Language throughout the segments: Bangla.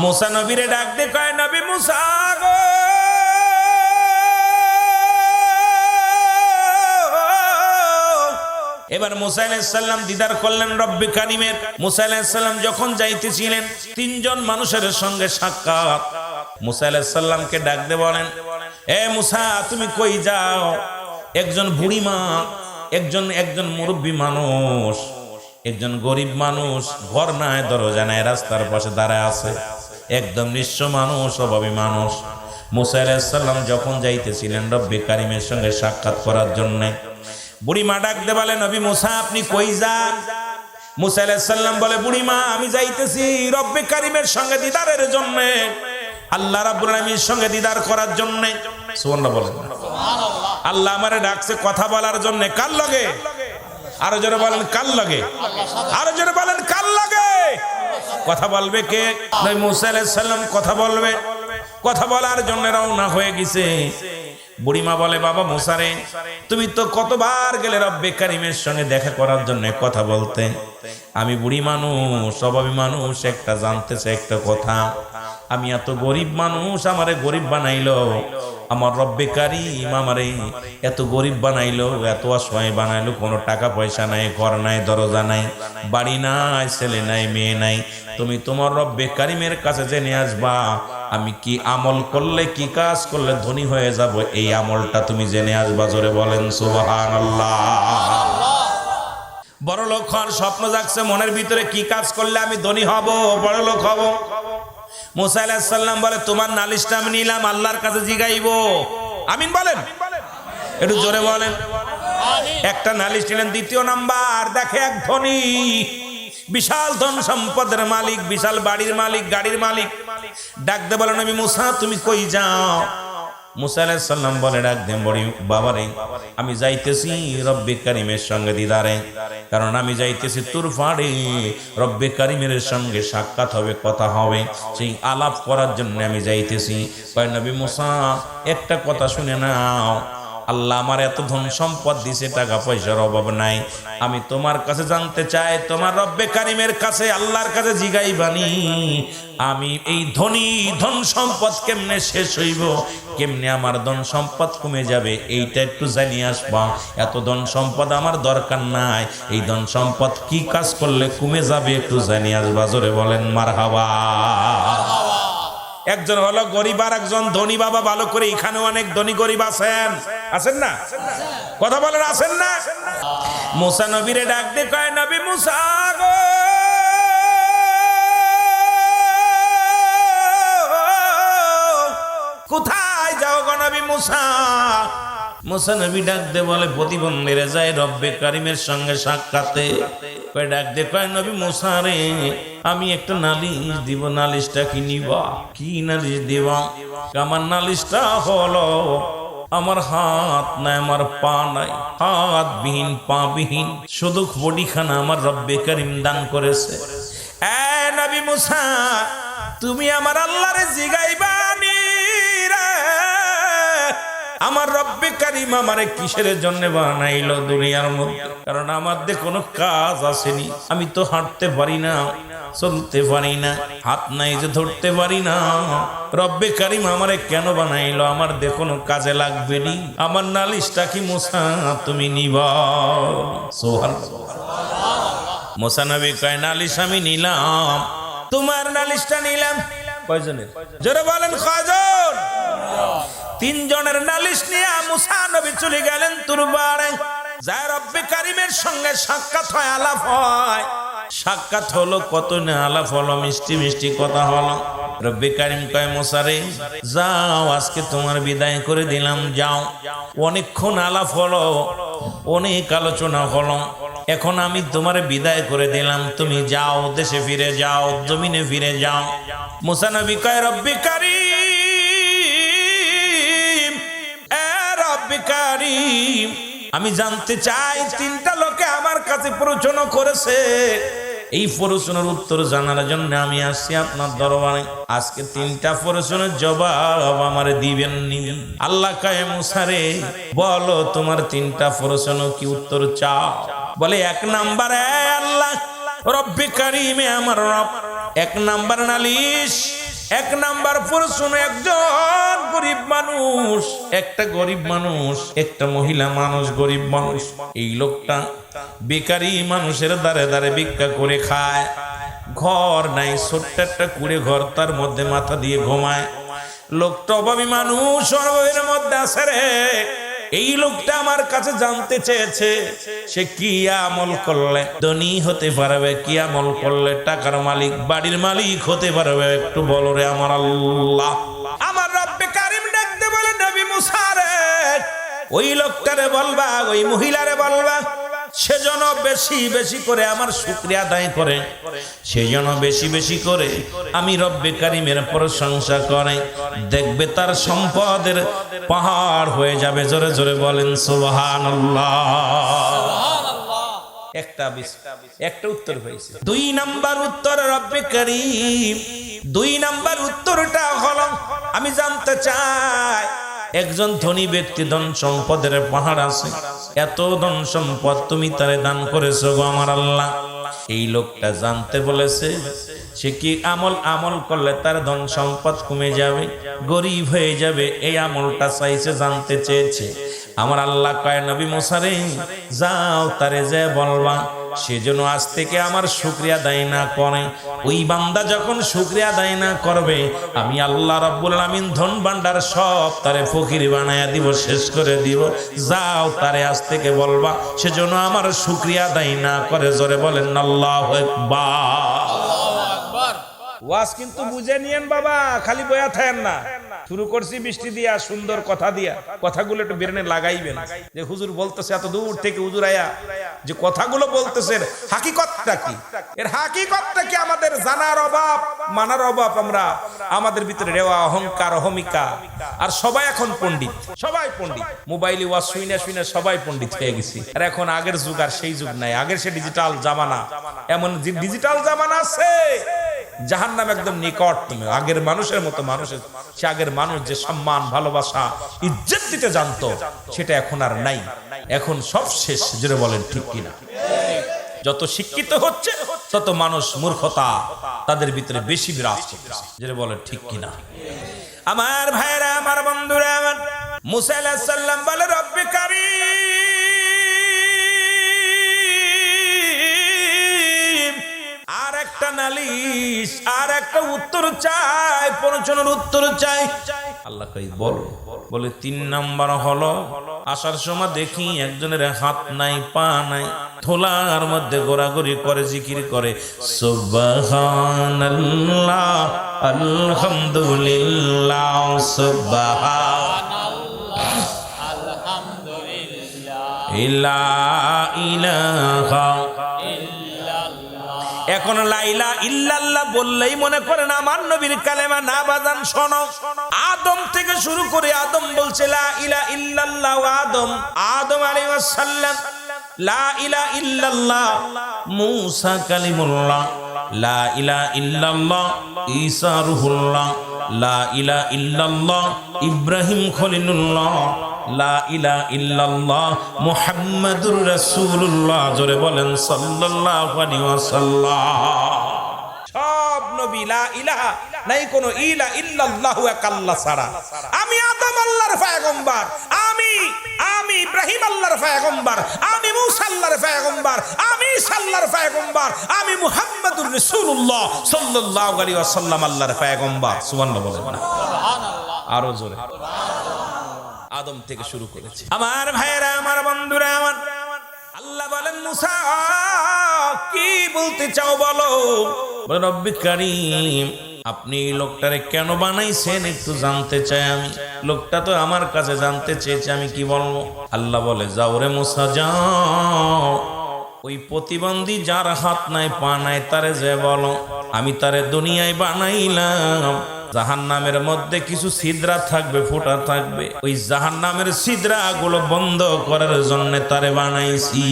মুসা নবীরে ডাক দিয়ে কয় নবী মুসা গো এবার মুসা আলাইহিস সালাম দিদার করলেন রব্বে কারীমের। মুসা আলাইহিস সালাম যখন যাইতেছিলেন তিনজন মানুষের সঙ্গে সাক্ষাৎ। মুসা আলাইহিস সালামকে ডাক দিয়ে বলেন এ মুসা তুমি কই যাও? একজন বুড়ি মা, একজন মুরব্বী মানুষ, একজন গরিব মানুষ, ঘর নাই দরজা নাই, রাস্তার পাশে দাঁড়ায় আছে, একদম নিঃস্ব মানুষ, অভাবী মানুষ। মুসা আলাইহিস সালাম যখন যাইতেছিলেন রব্বে কারীমের সঙ্গে সাক্ষাৎ করার জন্য, বুড়ি মা ডাক দে বলে নবী মুসা আপনি কই যান? মুসা আলাইহিস সালাম বলে বুড়ি মা আমি যাইতেছি রব্বে কারীমের সঙ্গে দিদারের জন্য, আল্লাহ রাব্বুল আলামিনের সঙ্গে দিদার করার জন্য। সুবহানাল্লাহ বলেন। আল্লাহ আমারে ডাকছে কথা বলার জন্য। কার লগে? আরো জোরে বলেন কার লগে? আরো জোরে বলেন কার লগে? কথা বলবে কে? নবী মুসা আলাইহিস সালাম কথা বলবে। কথা বলার জন্য রওনা হয়ে গেছে। বুড়িমা বলে বাবা মুসা রে তুমি তো কতবার গেলে রব্বে কারীমের সঙ্গে দেখা করার জন্য কথা বলতে। আমি বুড়ি মানুষ, অভাবী মানুষ, একটা জানতেছে একটা কথা, আমি এত গরিব মানুষ, আমারে গরিব বানাইলো আমার রব্বে কারীম, আমারে এত গরিব বানাইলো, এত অসহায় বানাইলো, কোনো টাকা পয়সা নাই, ঘর নাই, দরজা নাই, বাড়ি নাই, ছেলে নাই, মেয়ে নাই। তুমি তোমার রব্বে কারীমের কাছে জেনে আসবা আমি কি আমল করলে, কি কাজ করলে ধনী হয়ে যাব, এই আমলটা তুমি জেনে আসবা। জোরে বলেন সুবহানাল্লাহ। বড় লোক হওয়ার স্বপ্ন জাগছে মনের ভিতরে, কি কাজ করলে আমি ধনী হব, বড় লোক হব। মুসা আলাইহিস সালাম বলে তোমার নালিশটা আমি নিলাম, আল্লাহর কাছে জিগাইবো। আমিন বলেন, একটু জোরে বলেন। একটা নালিশ নিলেন। দ্বিতীয় নাম্বার দেখে এক ধনী, বিশাল ধন সম্পদের মালিক, বিশাল বাড়ির মালিক, গাড়ির মালিক, ডাক দে বলে নবী মুসা তুমি কই যাও? মুসা আলাইহিস সালাম বলে ডাক দে বড়ি বাবারে আমি যাইতেছি রব্বে কারীমের সঙ্গে দিদারে, কারণ আমি যাইতেছি তুর ফাড়ে, রব্বে কারীমের সঙ্গে সাক্ষাৎ হবে, কথা হবে, সেই আলাপ করার জন্য আমি যাইতেছি। কয় নবী মুসা একটা কথা শুনে নাও, আল্লাহ আমার এত ধন সম্পদ দিছে, টাকা পয়সার অভাব নাই, আমি তোমার কাছে জানতে চাই, তোমার রব্বে কারীমের কাছে, আল্লাহর কাছে জিগাইবানি আমি এই ধন সম্পদ কেমনে শেষ হইব, কেমনে আমার ধন সম্পদ কমে যাবে, এইটা একটু জানিয়ে আসবা। এত ধন সম্পদ আমার দরকার নাই, এই ধন সম্পদ কি কাজ করলে কমে যাবে একটু জানিয়ে আসবা। জোরে বলেন মারহাবা। একজন হলো গরিব আর একজন ধনী। বাবা ভালো করে, এখানে অনেক ধনী গরিব আছেন, আছেন না? কথা বলেন আছেন না? মুসা নবীরে ডাক দিয়ে কয় নবী মুসা গো কোথায় যাও গো নবী মুসা? মুসা নবী ডাক দিয়ে বলে প্রতিবন্ধীরা যায় রব্বে কারীমের সঙ্গে সাক্ষাতে। কয় ডাক দিয়ে কয় নবী মুসা রে আমি একটা নালিশ দিব, নালিশটা কি নিবা? কি নালিশ দিবা? আমার নালিশটা হলো আমার হাত নাই, আমার পা নাই, হাত বিহীন পা বিহীন, শুধু বডিখানা আমার রব্বে কারীম দান করেছে। এ নবী মুসা তুমি আমার আল্লাহরে জিগাইবানি রে আমার রব্বে কারীম আমারে কিসের জন্য বানাইলো দুনিয়ার মধ্যে, কারণ আমার দিয়ে কোনো কাজ আসেনি, আমি তো হাঁটতে পারি না, চলতে পারি না, হাত নাই যে ধরতে পারি না, রব্বে কারীম আমারে কেন বানাইলো, আমার দিয়ে কোনো কাজে লাগবে নি, আমার নালিশটা কি মুসা তুমি নিবা? সুবহানাল্লাহ। মুসা নবী কয় নালিশ আমি নিলাম, তোমার নালিশটা নিলাম। কয়জনের? জোরে বলেন কয়জন? তিনজনের নালিশ নিয়ে মুসা নবী চলে গেলেন তুরবারে। যায় রব্বে কারীমের সঙ্গে সাক্ষাৎ হয়, আলাপ হয়। সাক্ষাৎ হলো, কত না আলাপ হলো, মিষ্টি মিষ্টি কথা হলো। রব্বে কারীম কয় মুসা রে যাও, আজকে তোমার বিদায় করে দিলাম, যাও। অনেকক্ষণ আলাপ হলো, অনেক আলোচনা হলো, এখন আমি তোমার বিদায় করে দিলাম, তুমি যাও, দেশে ফিরে যাও, জমিনে ফিরে যাও। মুসা নবী কয় রব্বে কারীম, এ রব্বে কারীম আমি জানতে চাই, তিনটা লোকে আমার কাছে প্রশ্ন করেছে, এই প্রশ্নের উত্তর জানার জন্য আমি আসছি আপনার দরবারে। আজকে তিনটা প্রশ্নের জবাব আমার দিবেন নি? আল্লাহ কয় মুসা রে বলো তোমার তিনটা প্রশ্ন কি উত্তর চাও? বলে এক নাম্বারে আল্লাহ রব্বে কারীমে আমার রব, এক নাম্বার নালিশ এক নাম্বার প্রশ্ন, একজন গরিব মানুষ, একটা গরিব মানুষ, একটা মহিলা মানুষ, গরিব মানুষ, এই লোকটা বেকারি মানুষের দ্বারে দ্বারে ভিক্ষা করে খায়, ঘর নাই, ছোট্ট একটা কুড়ে ঘর, তার মধ্যে মাথা দিয়ে ঘুমায়। লোকটা অভাবী মানুষ, অভাবের মধ্যে আছে রে। এই লোকটা আমার কাছে জানতে চেয়েছে সে কি আমল করলে ধনী হতে পারবে, কি আমল করলে টাকার মালিক, বাড়ির মালিক হতে পারবে, একটু বলো রে আমার আল্লাহ। আমার রব্বে কারিম ডাকতে বলে, নবী মুসা রে, ওই লোকটারে বলবা, ওই মহিলারে বলবা, সেজন্য বেশি বেশি করে আমার শুকরিয়া আদায় করে, সেজন্য বেশি বেশি করে আমি রব্বে কারিমের প্রশংসা করে, দেখবে তার সম্পদের পাহাড় হয়ে যাবে। জোরে জোরে বলেন সুবহানাল্লাহ। একটা উত্তর হয়েছে। 2 নাম্বার উত্তর, রব্বে কারিম 2 নাম্বার উত্তরটা হলো, আমি জানতে চাই একজন ধনী ব্যক্তি, ধন সম্পদের পাহাড় আছে, এত ধন সম্পদ তুমি তারে দান করেছো গো আমার আল্লাহ। এই লোকটা জানতে বলেছে সে কি আমল করলে তার ধন সম্পদ কমে যাবে, গরিব হয়ে যাবে, এই আমলটা চাইছে, জানতে চেয়েছে। আমার আল্লাহ কয়, নবী মুসা রে, যাও তারে যে বলবা সেজন্য আজ থেকে আমার শুকরিয়া আদায় না করে। ওই বান্দা যখন শুকরিয়া আদায় না করবে, আমি আল্লাহ রাব্বুল আমিন ধন ভান্ডার সব তারে ফকির বানায়া দিব, শেষ করে দিব। যাও তারে আজ থেকে বলবা সেজন্য আমার শুকরিয়া আদায় না করে। জোরে বলেন আল্লাহু আকবার। ওয়াজ কিন্তু বুঝে নিয়েন বাবা, খালি বয়া থাকেন না। শুরু করছি বৃষ্টি দিয়া, সুন্দর কথা দিয়া, কথাগুলো একটু বেরেনে লাগাইবেন। যে হুজুর বলতেছে এত দূর থেকে, হুজুর আয়া যে কথাগুলো বলতেছেন, হাকিকতটা কি, এর হাকিকতটা কি আমাদের জানার অভাব, মানার অভাব। আমরা আমাদের ভিতরে রেওয়া, অহংকার, অহমিকা, আর সবাই এখন পণ্ডিত, সবাই পণ্ডিত। মোবাইলে ওয়াজ শুইনা শুইনা সবাই পণ্ডিত হয়ে গেছি। আর এখন আগের যুগ আর সেই যুগ নাই, আগের সে ডিজিটাল জামানা। এমন ডিজিটাল জামানা আছে, জাহান্নাম একদম নিকট। তুমি আগের মানুষের মতো মানুষের, সে আগের মানুষ যে সম্মান, ভালোবাসা, ইজ্জত দিতে জানতো, সেটা এখন আর নাই। এখন সব শেষ। জোরে বলেন ঠিক কিনা? যত শিক্ষিত হচ্ছে তত মানুষ মূর্খতা তাদের ভিতরে বেশি বিরাজ করতেছে। জোরে বলেন ঠিক কিনা? আমার ভাইরা, আমার বন্ধুরা, আমার মুসা আলাইহিস সালাম বলে, রব্বে কারীম, আর একটা নালিশ, আর একটা উত্তর চাই, প্রশ্নের উত্তর চাই। আল্লাহ কই বলো। বলে 3 নাম্বার হলো, আসার সময় দেখি একজনের হাত নাই, পা নাই, থোলার মধ্যে গোরাগরি করে, জিকির করে, সুবহানাল্লাহ, আলহামদুলিল্লাহ, সুবহানাল্লাহ, আলহামদুলিল্লাহ, লা ইলাহা। এখন লাইলা ইল্লাল্লাহ বললেই মনে করেন আমার নবীর কালেমা না। বাজান শোনো, আদম থেকে শুরু করে, আদম বলছে লা ইলাহা ইল্লাল্লাহ, আদম আলাইহিস সালাম লা ইলাহা ইল্লাল্লাহ, মূসা কালিমুল্লাহ লা ইলাহা ইল্লাল্লাহ, ঈসা রূহুল্লাহ লা ইলাহা ইল্লাল্লাহ, ইব্রাহিম খলিলুল্লাহ লা ইলাহা ইল্লাল্লাহ, মুহাম্মাদুর রাসূলুল্লাহ। জোরে বলেন সাল্লাল্লাহু আলাইহি ওয়াসাল্লাম। সব নবী লা ইলাহা, নাই কোনো ইলা ইল্লাল্লাহু এক আল্লাহ ছাড়া। আমি আদম আল্লাহর পয়গম্বর, আমি ইব্রাহিম আল্লাহর পয়গম্বর, আমি মূসা আল্লাহর পয়গম্বর, আমি ঈসা আল্লাহর পয়গম্বর, আমি মুহাম্মাদুর রাসূলুল্লাহ সাল্লাল্লাহু আলাইহি ওয়াসাল্লাম আল্লাহর পয়গম্বর। সুবহানাল্লাহ বলেন না? সুবহানাল্লাহ। আরো জোরে। আদম থেকে শুরু করেছে। আমার ভাইরা, আমার বন্ধুরা, আমার আল্লাহ বলেন, মুসা কি বলতে চাও বলো। রব্বে কারীম, আপনি লোকটারে কেন বানাইছেন একটু জানতে চাই আমি। লোকটা তো আমার কাছে জানতে চেয়েছে, আমি কি বলবো। আল্লাহ বলে, যাও রে মুসা, যাও, ওই প্রতিবন্ধী যার হাত নাই, পা নাই, তারে যে বলো আমি তারে দুনিয়ায় বানাইলাম, জাহান্নামের মধ্যে কিছু ছিদ্রা থাকবে, ফুটা থাকবে, ওই জাহান্নামের ছিদ্রা গুলো বন্ধ করার জন্য তারে বানাইছি।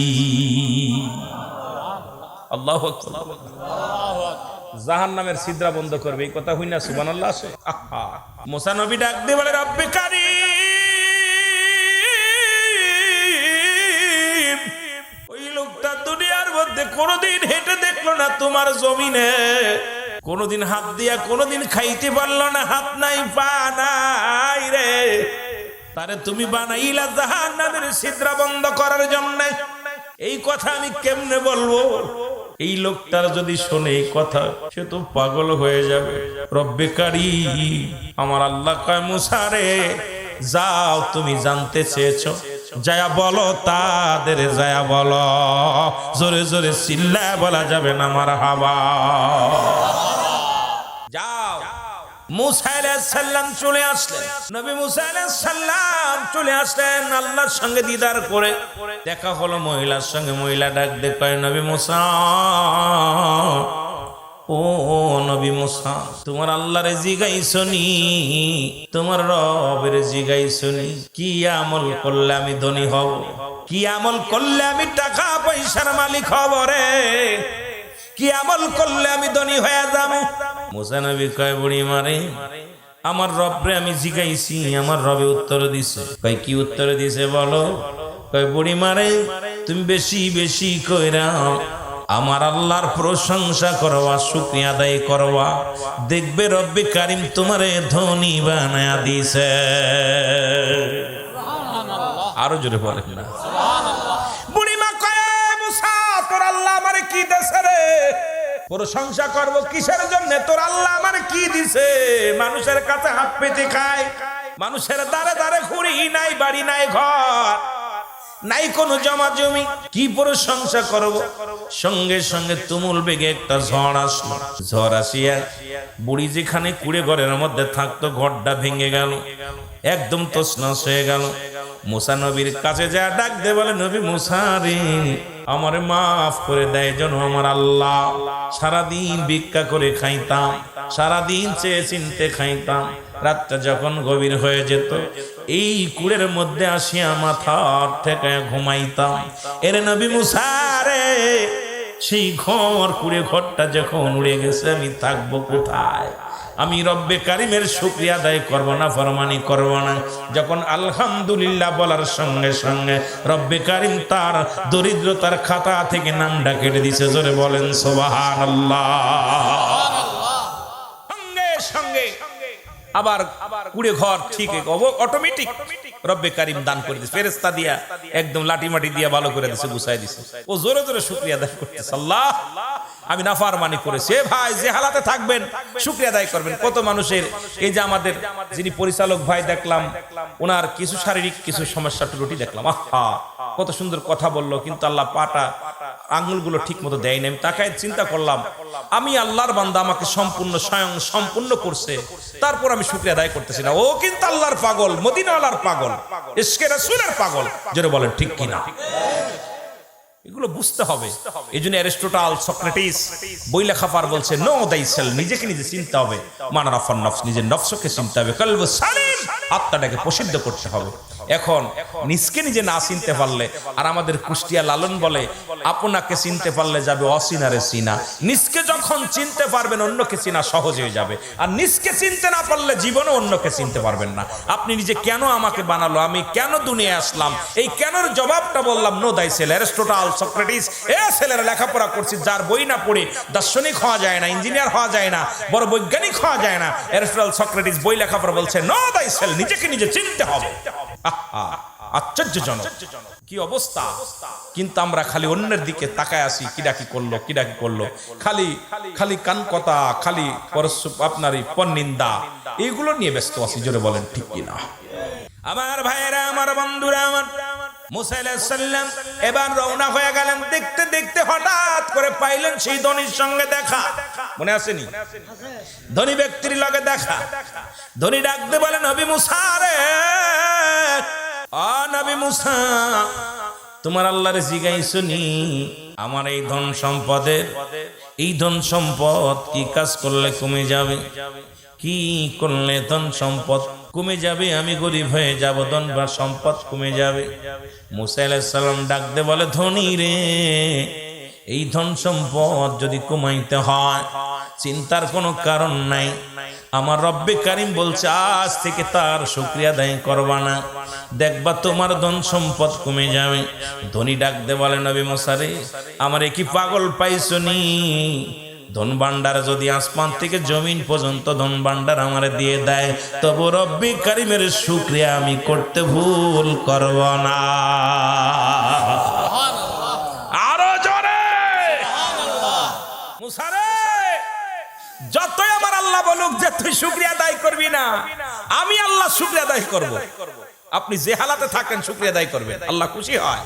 আল্লাহু আকবার। জাহান্নামের ছিদ্রা বন্ধ করবে, এই কথা হইনা সুবহানাল্লাহ আছে। মুসা নবী ডাক দিয়ে বলে, রব্বে কারীম, ওই লোকটা দুনিয়ার মধ্যে কোনোদিন হেঁটে দেখলো না তোমার জমিনে, কোনোদিন হাত দিয়া কোনোদিন খাইতে পারলো না, হাত নাই পা নাই রে, তারে তুমি বানাইলা জাহান্নামের ছিদ্রা বন্ধ করার জন্য। এই কথা আমি কেমনে বলবো? এই লোকটার যদি শোনে এই কথা, সে তো পাগল হয়ে যাবে। রব্বে কারীম, আমার আল্লাহ কয় মুসা রে, যাও তুমি জানতে চেয়েছো, যায়া বলো তাদের, যায়া বলো। জোরে জোরে চিল্লায় বলা যাবে না মারহাবা। যাও। মুসা আলাইহিস সালাম চলে আসলেন, নবী মুসা আলাইহিস সালাম চলে আসলেন আল্লাহর সঙ্গে দিদার করে। দেখা হলো মহিলার সঙ্গে, মহিলা ডাক দিয়ে কয়, নবী মুসা, ও নবী মুসা, তোমার আল্লাহরে জিগাইছনি, তোমার রবের জিগাইছনি, কি আমল করলে আমি ধনী হব, কি আমল করলে আমি টাকা পয়সার মালিক হব রে, কি আমল করলে আমি ধনী হয়ে যাব? মুসা নবী কয়, বুড়ি মারে, আমার রবরে আমি জিগাইছি, আমার রবে উত্তর দিছে। কয় কি উত্তর দিছে বলো? কয় বুড়ি মারে, তুমি বেশি বেশি কইরা আমার আল্লাহর প্রশংসা করবা, শুকরিয়া আদায় করবা, দেখবে রব্বে কারীম তোমারে ধনী বানায়া দিছে। আরো জোরে বলেন না সুবহানাল্লাহ। বুড়িমা কয়, মুসা তোর আল্লাহ আমারে কি দিছে রে? প্রশংসা করব কিসের জন্য? তোর আল্লাহ আমারে কি দিছে? মানুষের কাছে হাত পেতে খায়, মানুষের দ্বারে দ্বারে ঘুরি, নাই বাড়ি নাই ঘর নাই কোনো জমা জমি, কি প্রশংসা করব? সঙ্গে সঙ্গে তুমুল বেগে একটা ঝড় আসলো। ঝড় আসিয়া বুড়ি যেখানে কুড়ে ঘরের মধ্যে থাকতো, ঘরটা ভেঙে গেল, একদম তছনছ হয়ে গেল। মুসা নবীর কাছে যা ডাক দে, বলে নবী মুসা রে, আমারে মাফ করে দেয় যেন আমার আল্লাহ। সারাদিন ভিক্ষা করে খাইতাম, সারাদিন চেয়ে চিনতে খাইতাম, রাতটা যখন গভীর হয়ে যেত এই কুড়ের মধ্যে আসিয়া মাথা ঠেকায় ঘুমাইতাম। এরে নবী মুসা রে, সেই ঘর কুড়ে ঘরটা যখন উড়ে গেছে, আমি থাকবো কোথায়? আমি রব্বে কারীমের শুকরিয়া আদায় করব না, ফরমানি করব না? যখন আলহামদুলিল্লাহ বলার সঙ্গে সঙ্গে রব্বে কারীম তার দরিদ্রতার খাতা থেকে নামটা কেটে দিছে। জোরে বলেন সুবহানাল্লাহ। সঙ্গে সঙ্গে আবার কুড়ে ঘর ঠিক অটোমেটিক রব্বে কারীম দান করে দিছে, ফেরেশতা দিয়া একদম লাঠি মাটি দিয়া ভালো করে দিছে, গুছাই দিছে। ও জোরে জোরে শুকরিয়া আদায় করতেছে, আল্লাহ আমি নাফরমানি করেছি। ভাই যে হালাতে থাকবেন শুকরিয়া আদায় করবেন। কত মানুষের, এই যে আমাদের যিনি পরিচালক ভাই দেখলাম, ওনার কিছু শারীরিক কিছু সমস্যা ত্রুটি দেখলাম, আহা কত সুন্দর কথা বললো, কিন্তু আল্লাহ পাটা আঙ্গুলগুলো ঠিক মতো দেয় না। আমি তাকায় চিন্তা করলাম, আমি আল্লাহর বান্দা, আমাকে সম্পূর্ণ স্বয়ং সম্পূর্ণ করছে, তারপর আমি শুকরিয়া আদায় করতেছি না। ও কিন্তু আল্লাহর পাগল, মদিনাওয়ালার পাগল, ইশকে রাসূলের পাগল। যারা বলেন ঠিক কিনা? এগুলো বুঝতে হবে। এই জন্য অ্যারিস্টটল, সক্রেটিস বই লেখা পার বলছে, নো দাইসেল, নিজেকে নিজে চিনতে হবে। মানারাফান নফস, নিজের নফসকে চিনতে হবে। কলব সালিম, আত্মাটাকে প্রসিদ্ধ করতে হবে। এখন নিজকে নিজে না চিনতে পারলে, আর আমাদের কুষ্টিয়া লালন বলে, আপনাকে চিনতে পারলে যাবে অচিনারে চিনা। নিজকে যখন চিনতে পারবেন, অন্যকে চিনা সহজ হয়ে যাবে। আর নিজকে চিনতে না পারলে জীবনে অন্যকে চিনতে পারবেন না। আপনি নিজে কেন আমাকে বানালো, আমি কেন দুনিয়ায় আসলাম, এই কেনর জবাবটা বললাম নো দাইসেল। অ্যারিস্টটল, সক্রেটিস, ছেলেরা লেখাপড়া করছি, যার বই না পড়ে দার্শনিক হওয়া যায় না, ইঞ্জিনিয়ার হওয়া যায় না, বড় বৈজ্ঞানিক হওয়া যায় না। অ্যারিস্টটল, সক্রেটিস বই লেখাপড়া বলছে নো দাইসেল, নিজেকে নিজে চিনতে হবে। আশ্চর্যজনক কি অবস্থা! কিন্তু আমরা খালি অন্যের দিকে তাকায় আসি, কিডা কি করলো, কিডা কি করলো, খালি খালি কান কথা, খালি আপনারই পরনিন্দা, এইগুলো নিয়ে ব্যস্ত আছি। জোরে বলেন ঠিক কিনা? আমার ভাইয়েরা, আমার বন্ধুরা, আমার মুসা আলাইহিস সালাম এবার রওনা হয়ে গেলেন। দেখতে দেখতে হঠাৎ করে পাইলেন সেই ধনীর সঙ্গে দেখা। মনে আসেনি? ধনী ব্যক্তির লগে দেখা। ধনী ডাকতে বলে, নবী মুসা রে, ও নবী মুসা, তোমার আল্লাহরে জিগাইছনি আমার এই ধন সম্পদের, এই ধন সম্পদ কি কাজ করলে কমে যাবে, কি করলে ধন সম্পদ কমে যাবে, আমি গরিব হয়ে যাব, ধন বা সম্পদ কমে যাবে। মুসা আলাইহিস সালাম ডাকতে বলে, ধনী রে, এই ধন সম্পদ যদি কমাইতে হয় চিন্তার কোনো কারণ নাই। আমার রব্বে কারীম বলছে, আজ থেকে তার শুকরিয়া আদায় করবা না, দেখবা তোমার ধন সম্পদ কমে যাবে। ধনী ডাকতে বলে, নবী মুসা রে, আমারে কি পাগল পাইছনি? ধন ভান্ডার যদি আসমান থেকে জমিন পর্যন্ত ধন ভান্ডার আমারে দিয়ে দেয়, তবু রব্বি কারিমের শুকরিয়া আমি করতে ভুল করব না। আরো জোরে মুসা রে, যতই আমার আল্লাহ বলুক যে তুই শুকরিয়া আদায় করবি না, আমি আল্লাহ শুকরিয়া আদায় করব। আপনি যে হালাতে থাকেন শুকরিয়া আদায় করবেন, আল্লাহ খুশি হয়।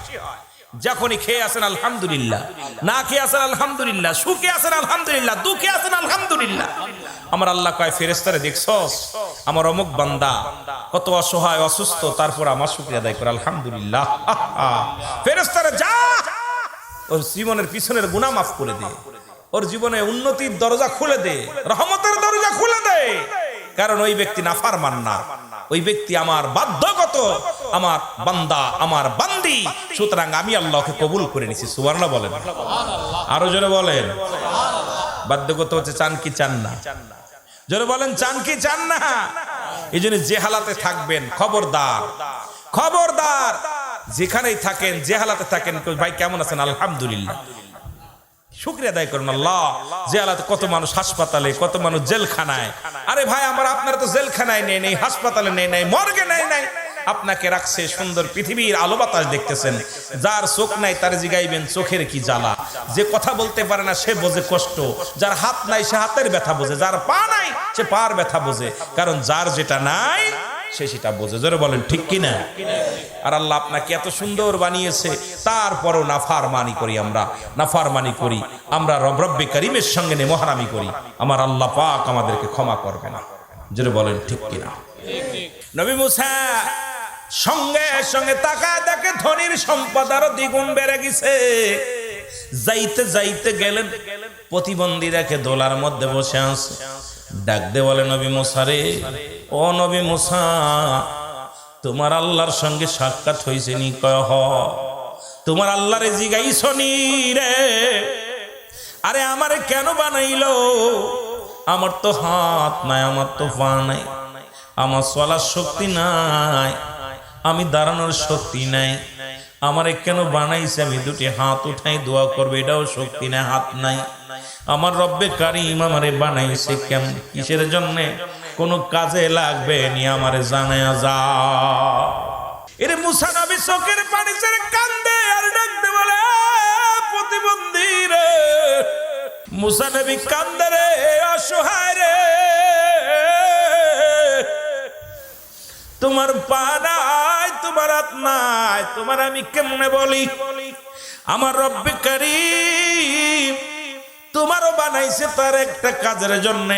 যখনই খেয়ে আসেন আলহামদুলিল্লাহ, না খেয়ে আসেন আলহামদুলিল্লাহ, সুখে আসেন আলহামদুলিল্লাহ, দুঃখে আসেন আলহামদুলিল্লাহ। আমার আল্লাহ কয় ফেরেশতারে, দেখছস আমার অমুক বান্দা কত অসহায় অসুস্থ, তারপর আমার শুকরিয়া আদায় করে আলহামদুলিল্লাহ। ফেরেশতারে, যা ওর জীবনের পিছনের গুনাহ মাফ করে দে, ওর জীবনে উন্নতির দরজা খুলে দে, রহমতের দরজা খুলে দে। কারণ ওই ব্যক্তি নাফরমান না, ওই ব্যক্তি আমার বাধ্যগত, আমার বান্দা, আমার বান্দি, সুতরাং আমি আল্লাহকে কবুল করে নিছি। সুবহানাল্লাহ বলেন, আরো জোরে বলেন। বাধ্যগত হচ্ছে চান কি চান না? জোরে বলেন, চান কি চান না? এই জন্য যে হালাতে থাকবেন, খবরদার খবরদার, যেখানেই থাকেন, যে হালাতে থাকেন, ভাই কেমন আছেন, আলহামদুলিল্লাহ, শুকরিয়া আদায় করুন। আল্লাহ, যে হালাতে কত মানুষ হাসপাতালে, কত মানুষ জেলখানায়। আরে ভাই আমার, আপনারা তো জেলখানায় নেই নাই, হাসপাতালে নেই নাই, মর্গে নেই নাই, আপনাকে রাখছে সুন্দর পৃথিবীর আলো বাতাস দেখতেছেন। যার চোখ নাই তার জিগাইবেন চোখের কি জ্বালা, যে কথা বলতে পারে না সে বোঝে কষ্ট, যার হাত নাই সে হাতের ব্যথা বোঝে, যার পা নাই সে পার ব্যথা বোঝে, কারণ যার যেটা নাই সে সেটা বোঝে। জোরে বলেন ঠিক কিনা? আর আল্লাহ আপনাকে এত সুন্দর বানিয়েছে, তারপরও নাফরমানি করি আমরা, নাফরমানি করি আমরা, রব্বে কারিমের সঙ্গে নেমহারামি করি, আমার আল্লাহ পাক আমাদেরকে ক্ষমা করবে না। জোরে বলেন ঠিক কিনা? নবী মুসা সঙ্গে সঙ্গে তাকায় দেখে ধনির সম্পদ আরো দ্বিগুণ বেড়ে গেছে। যাইতে যাইতে গেলেন, প্রতিবন্ধী রেখে দোলার মধ্যে বসে আছে। ডাক দে বলে, নবী মুসা রে, ও নবী মুসা, তোমার আল্লাহর সঙ্গে সাক্ষাৎ হয়েছে নি? কয় হ। তোমার আল্লাহরে জিগাইছো নি রে? আরে আমারে কেন বানাইলো? আমার তো হাত নাই, আমার তো পা নাই, আমার চলার শক্তি নাই, আমি দাঁড়ানোর শক্তি নাই, আমারে কেন বানাইছে? আমি দুটি হাত উঠাই দোয়া করবে, এটাও শক্তি নাই, হাত নাই। আমার রব্বে কারিম আমারে বানাইছে কেমন, কিসের জন্য? কোনো কাজে লাগবে নি, আমারে জানায়া যা। এরে মুসা নবী চোখের পানি ছেড়ে কান্দে আর ডাকতে বলে, প্রতিবন্ধী রে। মুসা নবী কান্দে রে, অসহায় রে, তোমার পা নাই, তোমার হাত নাই, তোমার আমি কেমনে বলি? আমার রব্বে কারিম তোমারও বানাইছে তার একটা কাজের জন্য,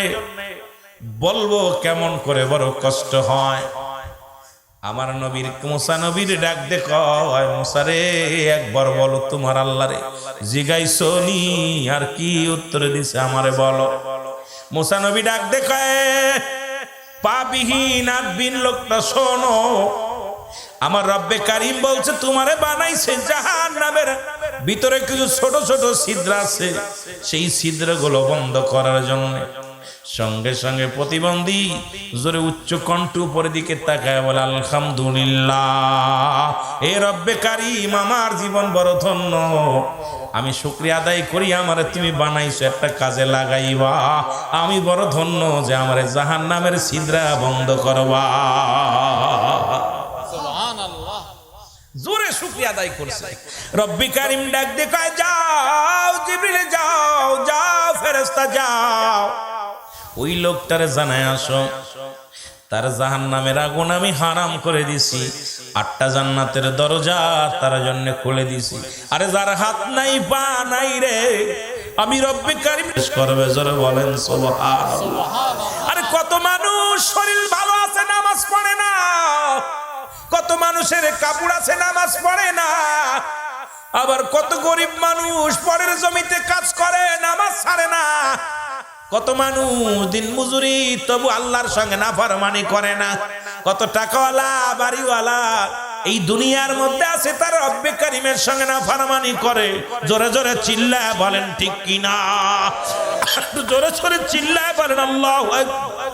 বলবো কেমন করে, বড় কষ্ট হয়। আমার নবীর, মুসা নবীর ডাক দে কয়, মুসা রে একবার বলো তোমার আল্লাহ রে জিগাইছো নি? আর কি উত্তর দিছে আমারে বলো। মুসা নবী ডাক দে কয়, পাবিহীন আদবিন লোকটা শোনো, আমার রব্বে কারিম বলছে তোমারে বানাইছে জাহান্নামের ভিতরে কিছু ছোট ছোট ছিদ্র আছে, সেই ছিদ্রগুলো বন্ধ করার জন্য। সঙ্গে সঙ্গে প্রতিবন্ধী জোরে উচ্চ কণ্ঠ উপরের দিকে তাকায় বলে, আলহামদুলিল্লাহ, এ রব্বে কারিম আমার জীবন বড় ধন্য, আমি শুকরিয়া আদায় করি আমারে তুমি বানাইছো একটা কাজে লাগাইবা, আমি বড় ধন্য যে আমারে জাহান্নামের ছিদ্রা বন্ধ করবা। সুবহানাল্লাহ, জোরে শুকরিয়া আদায় করছে। রব্বে কারিম ডাক দিয়ে কয়, যাও জিবরিল, যাও যাও ফেরেশতা যাও, ওই লোকটারে জানায় আসো তার জাহান্নামের আগুন আমি হারাম করে দিছি, 8টা জান্নাতের দরজা তার জন্য খুলে দিছি। আরে যার হাত নাই পা নাই রে, আমি রব্বে কারিম করবে। জোরে বলেন সুবহানাল্লাহ। আরে কত মানুষ শরীর ভালো আছে নামাজ পড়ে না, কত মানুষের কাপড় আছে নামাজ পড়ে না, আবার কত গরিব মানুষ পরের জমিতে কাজ করে নামাজ ছাড়ে না, কত মানুষ দিন মজুরি তবু আল্লাহর সঙ্গে নাফরমানি করে না, কত টাকাওয়ালা বাড়িওয়ালা এই দুনিয়ার মধ্যে আছে তার রব্বে কারিমের সঙ্গে নাফরমানি করে। জোরে জোরে চিল্লায় বলেন ঠিক কিনা? জোরে জোরে চিল্লায় বলেন আল্লাহু আকবার।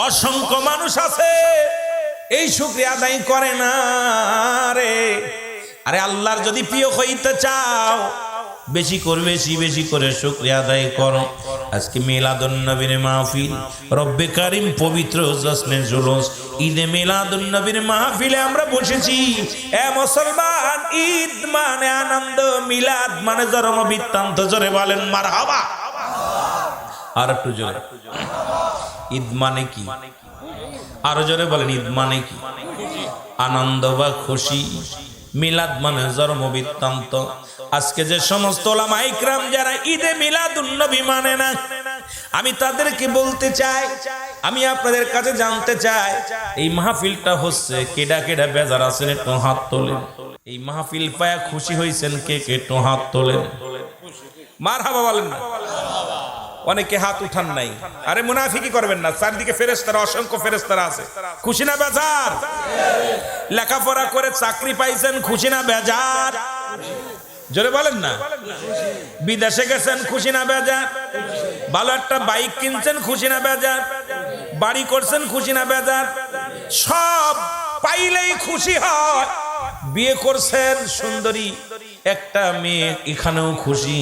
অসংখ্য মানুষ আছে এই শুকরিয়া আদায় করে না রে। আরে আল্লাহর যদি প্রিয় হইতে চাও, বেশি করে বেশি করে শুকরিয়া আদায় করো। আজকে মিলাদুন নবীর মাহফিল, রব্বে কারিম পবিত্র জশ্নে জুলুস ঈদে মিলাদুন নবীর মাহফিলে আমরা বসেছি। এ মুসলমান, ঈদ মানে আনন্দ, মিলাদ মানে জন্ম বৃত্তান্ত। জোরে বলেন মারহাবা। আর একটু জোরে, ঈদ মানে কি? আরো জোরে বলেন, ঈদ মানে কি? আনন্দ বা খুশি। মিলাদ মানে জন্ম বৃত্তান্ত। আজকে যে সমস্ত ওলামা ইকরাম যারা ঈদে মিলাদুন নবী মানে না, আমি তাদেরকে বলতে চাই, আমি আপনাদের কাছে জানতে চাই, এই মাহফিলটা হচ্ছে কেডা কেডা বেজার আছেন একটু হাত তোলেন। এই মাহফিল পায়া খুশি হয়েছেন কে কে একটু হাত তোলেন। মারহাবা বলেন না। অনেকে হাত উঠান নাই। আরে মুনাফিকি করবেন না, চারদিকে ফেরেশতারা, অসংখ্য ফেরেশতারা আছে। খুশি না বেজার? লেখাপড়া করে চাকরি পাইছেন, খুশি না বেজার? জোরে বলেন না। বিদেশে গেছেন, খুশি না বেজার? ভালো একটা বাইক কিনছেন, খুশি না বেজার? বাড়ি করছেন, খুশি না বেজার? সব পাইলেই খুশি হয়। বিয়ে করছেন সুন্দরী একটা মেয়ে, এখানেও খুশি।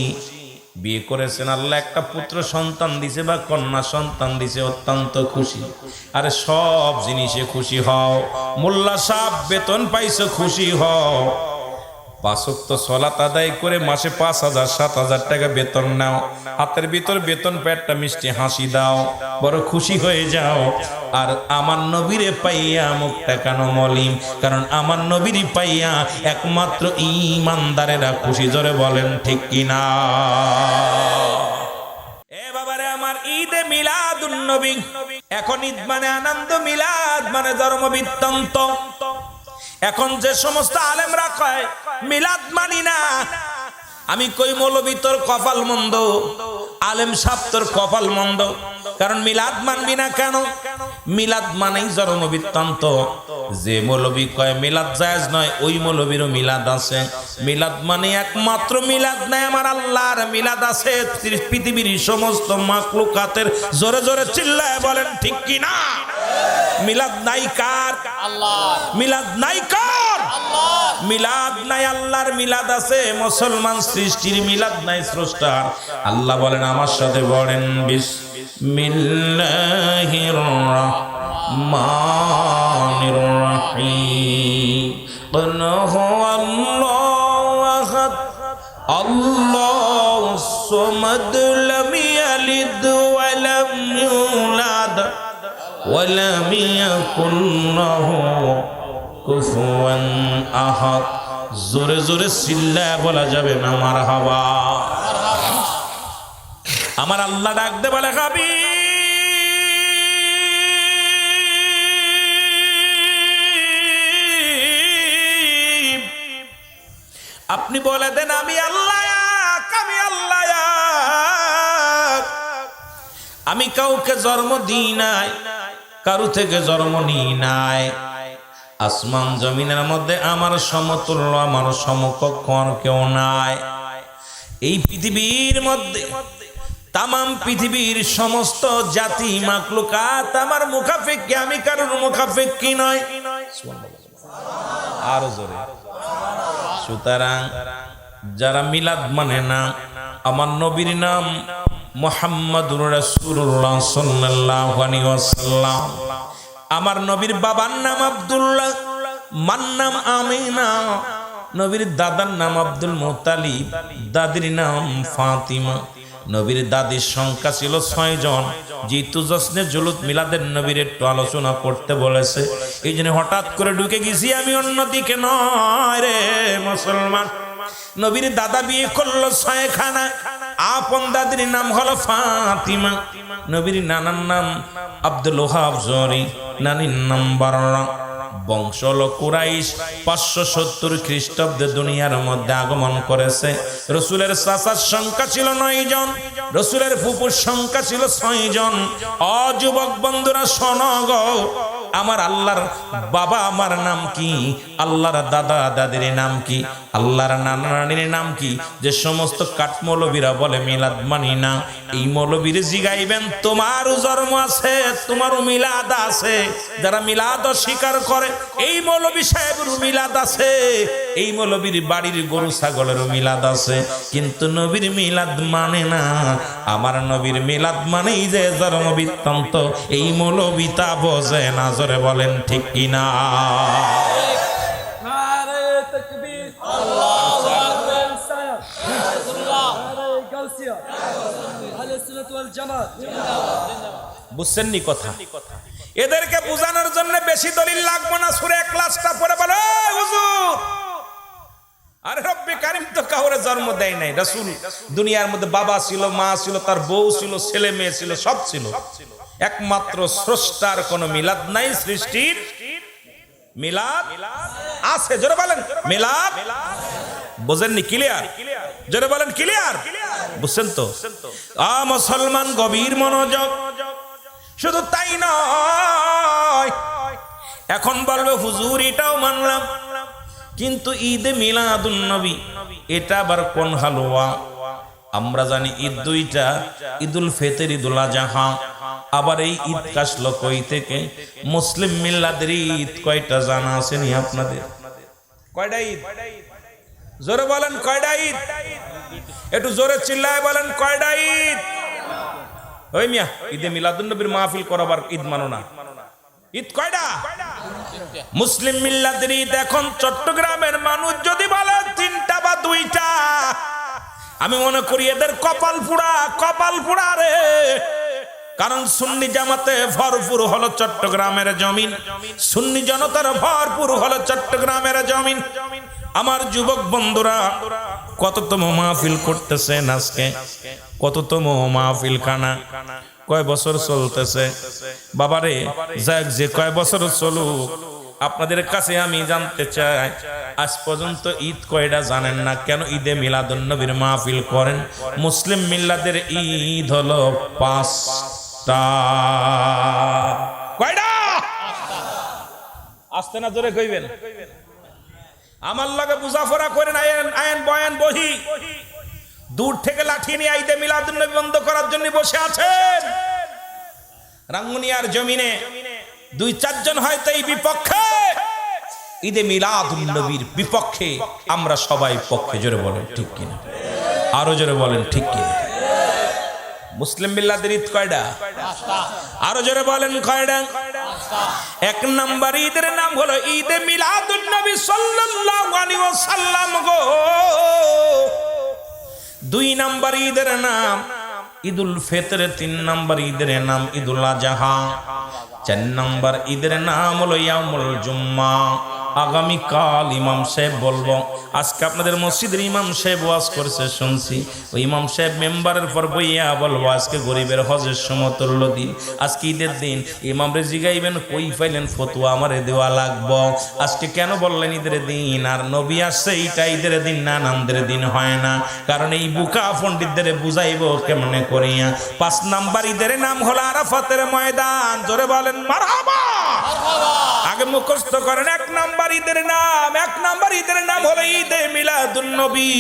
বিয়ে করেছেন, আল্লাহ একটা পুত্র সন্তান দিছে বা কন্যা সন্তান দিছে, অত্যন্ত খুশি। আরে সব জিনিসে খুশি হও। মোল্লা সাহেব বেতন পাইছো, খুশি হও। 5 ওয়াক্ত সালাত আদায় করে মাসে 5,000 7,000 টাকা বেতন নাও, হাতের ভিতর বেতন পেটটা মিষ্টি হাসি দাও, বড় খুশি হয়ে যাও। আর আমার নবীরে পাইয়া মুখটা কেন মলিন? কারণ আমার নবীরে পাইয়া একমাত্র ঈমানদারেরা খুশি। জোরে বলেন ঠিক কিনা? এ বাবারে আমার, ঈদে মিলাদুন নবী। এখন ঈদ মানে আনন্দ, মিলাদ মানে জন্ম বৃত্তান্ত। এখন যে সমস্ত আলেমরা কয় মিলাদ মানি না, আমি কই মৌলবী তোর কপাল মন্দ, আলেম সাহেব তোর কপাল মন্দ। কারণ মিলাদ মানবি না কেন? মিলাদ মানেই জন্ম বৃত্তান্ত। যে মৌলবী কয় মিলাদ জায়েজ নয়, ওই মৌলবীরও মিলাদ আছে। মিলাদ মানে একমাত্র মিলাদ নাই, আমার আল্লাহর মিলাদ আছে। পৃথিবীর সমস্ত মাখলুকাতের। জোরে জোরে চিল্লায় বলেন ঠিক কিনা? মিলাদ নাই কার? আল্লাহর। মিলাদ নাই কার? আল্লাহর। মিলাদ নাই, আল্লাহর মিলাদ আছে। মুসলমান সৃষ্টির মিলাদ নাই, স্রষ্টার। আল্লাহ বলেন, আমার সাথে বলেন, বিসমিল্লাহির রাহমানির রাহিম। কুল হুয়াল্লাহু আহাদ, আল্লাহুস সামাদ, লাম ইয়ালিদ ওয়া লাম ইউলাদ ওয়ালাম ইয়াকুন লাহু কুফুয়ান আহাদ। জোরে জোরে চিল্লায়া বলা যাবে না মারহাবা। আমার আল্লাহ ডাক দে বলে, হাবিব আপনি বলে দেন আমি আল্লাহ, আমি আল্লাহ। আমি কাউকে জন্ম দিই নাই, কারু থেকে জন্ম নিই নাই। আসমান জমিনের মধ্যে আমার সমতুল্য, আমার সমকক্ষ আর কেউ নাই। এই পৃথিবীর মধ্যে তামাম পৃথিবীর সমস্ত জাতি মাখলুকাত আমার মুখাফেক্ষি, আমি কারোর মুখাফেক্ষি নয়। আর জোরে। সুতরাং যারা মিলাদ মানে না, আমার নবীর নাম মুহাম্মাদুর রাসূলুল্লাহ সাল্লাল্লাহু আলাইহি ওয়াসাল্লাম। আমার নবীর বাবার নাম আব্দুল্লাহ, মার নাম আমিনা। নবীর দাদার নাম আব্দুল মুত্তালিব, দাদির নাম ফাতিমা। নবীর দাদির সংখ্যা ছিল 6 জন। যেহেতু জশ্নে জুলুস মিলাদের নবীর একটু আলোচনা করতে বলেছে, এই জন্য হঠাৎ করে ঢুকে গেছি আমি, অন্যদিকে নয় রে মুসলমান। নবীর দাদা বিয়ে করলো 6 খানা। আপন দাদির নাম হলো ফাতিমা। নবীর নানার নাম আব্দুল ওহাব জরি, নানির নাম বাররা। বংশ হলো কুরাইশ। 570 খ্রিস্টাব্দে দুনিয়ার মধ্যে আগমন করেছে। রসুলের চাচার সংখ্যা ছিল 9 জন, রসুলের ফুপুর সংখ্যা ছিল 6 জন। অযুবক বন্ধুরা শোনো গো, আমার আল্লাহর বাবা আমার নাম কি, আল্লাহর দাদা দাদির নাম কি, আল্লাহর নানা নানির নাম কি। যে সমস্ত কাঠ মৌলবীরা বলে মিলাদ মানি না, এই মৌলবীর জিগাইবেন তোমারও জন্ম আছে, তোমারও মিলাদ আছে। যারা মিলাদ স্বীকার করে এই মৌলবী সাহেবেরও মিলাদ আছে, এই মৌলবীর বাড়ির গরু ছাগলেরও মিলাদ আছে, কিন্তু নবীর মিলাদ মানে না। আমার নবীর মিলাদ মানেই যে জন্ম বৃত্তান্ত, এই মৌলবী তা বোঝে না। জোরে বলেন ঠিক কিনা? বুঝছেননি কথা? এদেরকে বোঝানোর জন্য বেশি দলিল লাগবে না। সূরা ইখলাসটা পড়ে বলে হুজুর, আরে রব্বে কারীম তো কাউরে জন্ম দেয় নাই। রাসূল দুনিয়ার মধ্যে বাবা ছিল, মা ছিল, তার বউ ছিল, ছেলে মেয়ে ছিল, সব ছিল। একমাত্র স্রষ্টার কোনো মিলাদ নাই, সৃষ্টির মিলাদ আছে। জোরে বলেন মিলাদ। বুঝেননি? ক্লিয়ার? জোরে বলেন ক্লিয়ার? বুঝছেন তো? মুসলমান গভীর মনোযোগ। শুধু তাই নয়, এখন বলবে হুজুর এটাও মানলাম, কিন্তু ঈদে মিলাদুন নবী এটা আবার কোন হালুয়া? আমরা জানি ঈদ দুইটা, ঈদুল ফিতর, ঈদুল আযহা। আবার এই ঈদ কাশলো কই থেকে? মুসলিম মিল্লাতের ঈদ কয়টা জানা আছে নি আপনাদের? কয়টা ঈদ? জোরে বলেন কয়টা ঈদ? একটু জোরে চিল্লায় বলেন কয়টা ঈদ? ওই মিয়া, ঈদে মিলাদুন নবীর মাহফিল করাবার ঈদ মানো না? ঈদ কয়টা? মুসলিম মিল্লাতের ঈদ এখন চট্টগ্রামের মানুষ যদি বলে তিনটা বা দুইটা, আমি মনে করি এদের কপাল পুড়া রে। কারণ সুন্নি জামাতে ভরপুর হলো চট্টগ্রামের জমিন, সুন্নি জনতার ভরপুর হলো চট্টগ্রামের জমিন। আমার যুবক বন্ধুরা কততম মাহফিল করতেছেন আজকে? কততম মাহফিল খানা? কয় বছর চলতেছে? বাবারে যাক, যে কয় বছর চলুক, আপনাদের কাছে আমি জানতে চাই আজ পর্যন্ত ঈদ কয়টা জানেন না? কেন ঈদে মিলাদুন নবীর মাহফিল করেন? মুসলিম মিল্লাতের ঈদ হলো 5টা। কয়টা? আসতে না জোরে কইবেন। আমার লাগে মুজাফরা করেন, আইন বয়ান বহি দূর থেকে লাঠি নিয়ে ঈদে মিলাদুন নবী বন্ধ করার জন্য বসে আছেন। রাঙ্গুনিয়ার জমিনে 2-4 জন হয়তো এই বিপক্ষে, ঈদে মিলাদুন নবীর বিপক্ষে। আমরা সবাই পক্ষে। জোরে বলেন ঠিক কিনা? আরো জোরে বলেন ঠিক কিনা? মুসলিম মিল্লাতের ঈদ কয়টা? আরো জোরে বলেন কয়টা? 1 নম্বর ঈদের নাম হলো ঈদে মিলাদুন নবী সাল্লাল্লাহু আলাইহি ওয়াসাল্লাম গো। 2 নম্বর ঈদের নাম ঈদুল ফিতর। 3 নম্বর ঈদের নাম ঈদুল আযহা। 4 নম্বর ঈদের নাম হলো ইয়াউমুল জুম্মা। আগামীকাল ইমাম সাহেব বলবো, আজকে আপনাদের মসজিদের ইমাম সাহেব ওয়াজ করেছে শুনছি, ওই ইমাম সাহেব মেম্বারের পর বইয়া বলবো আজকে গরিবের হজের সমতুল্য দিন, আজকে ঈদের দিন। ইমামরে জিগাইবেন কই পাইলেন ফতোয়া, আমারে দেওয়া লাগবো। আজকে কেন বললেন ঈদের দিন? আর নবী আসছে এইটা ঈদের দিন না, নামদের দিন হয় না। কারণ এই বুকা পণ্ডিতদের বুঝাইবো কেমনে করিয়া। 5 নাম্বার ঈদের নাম হলো আরাফাতের ময়দান। জোরে বলেন মারহাবা। আগে মুখস্থ করেন 1 নাম্বার ঈদের নাম। 1 নাম্বার ঈদের নাম হলো ঈদে মিলাদুন নবী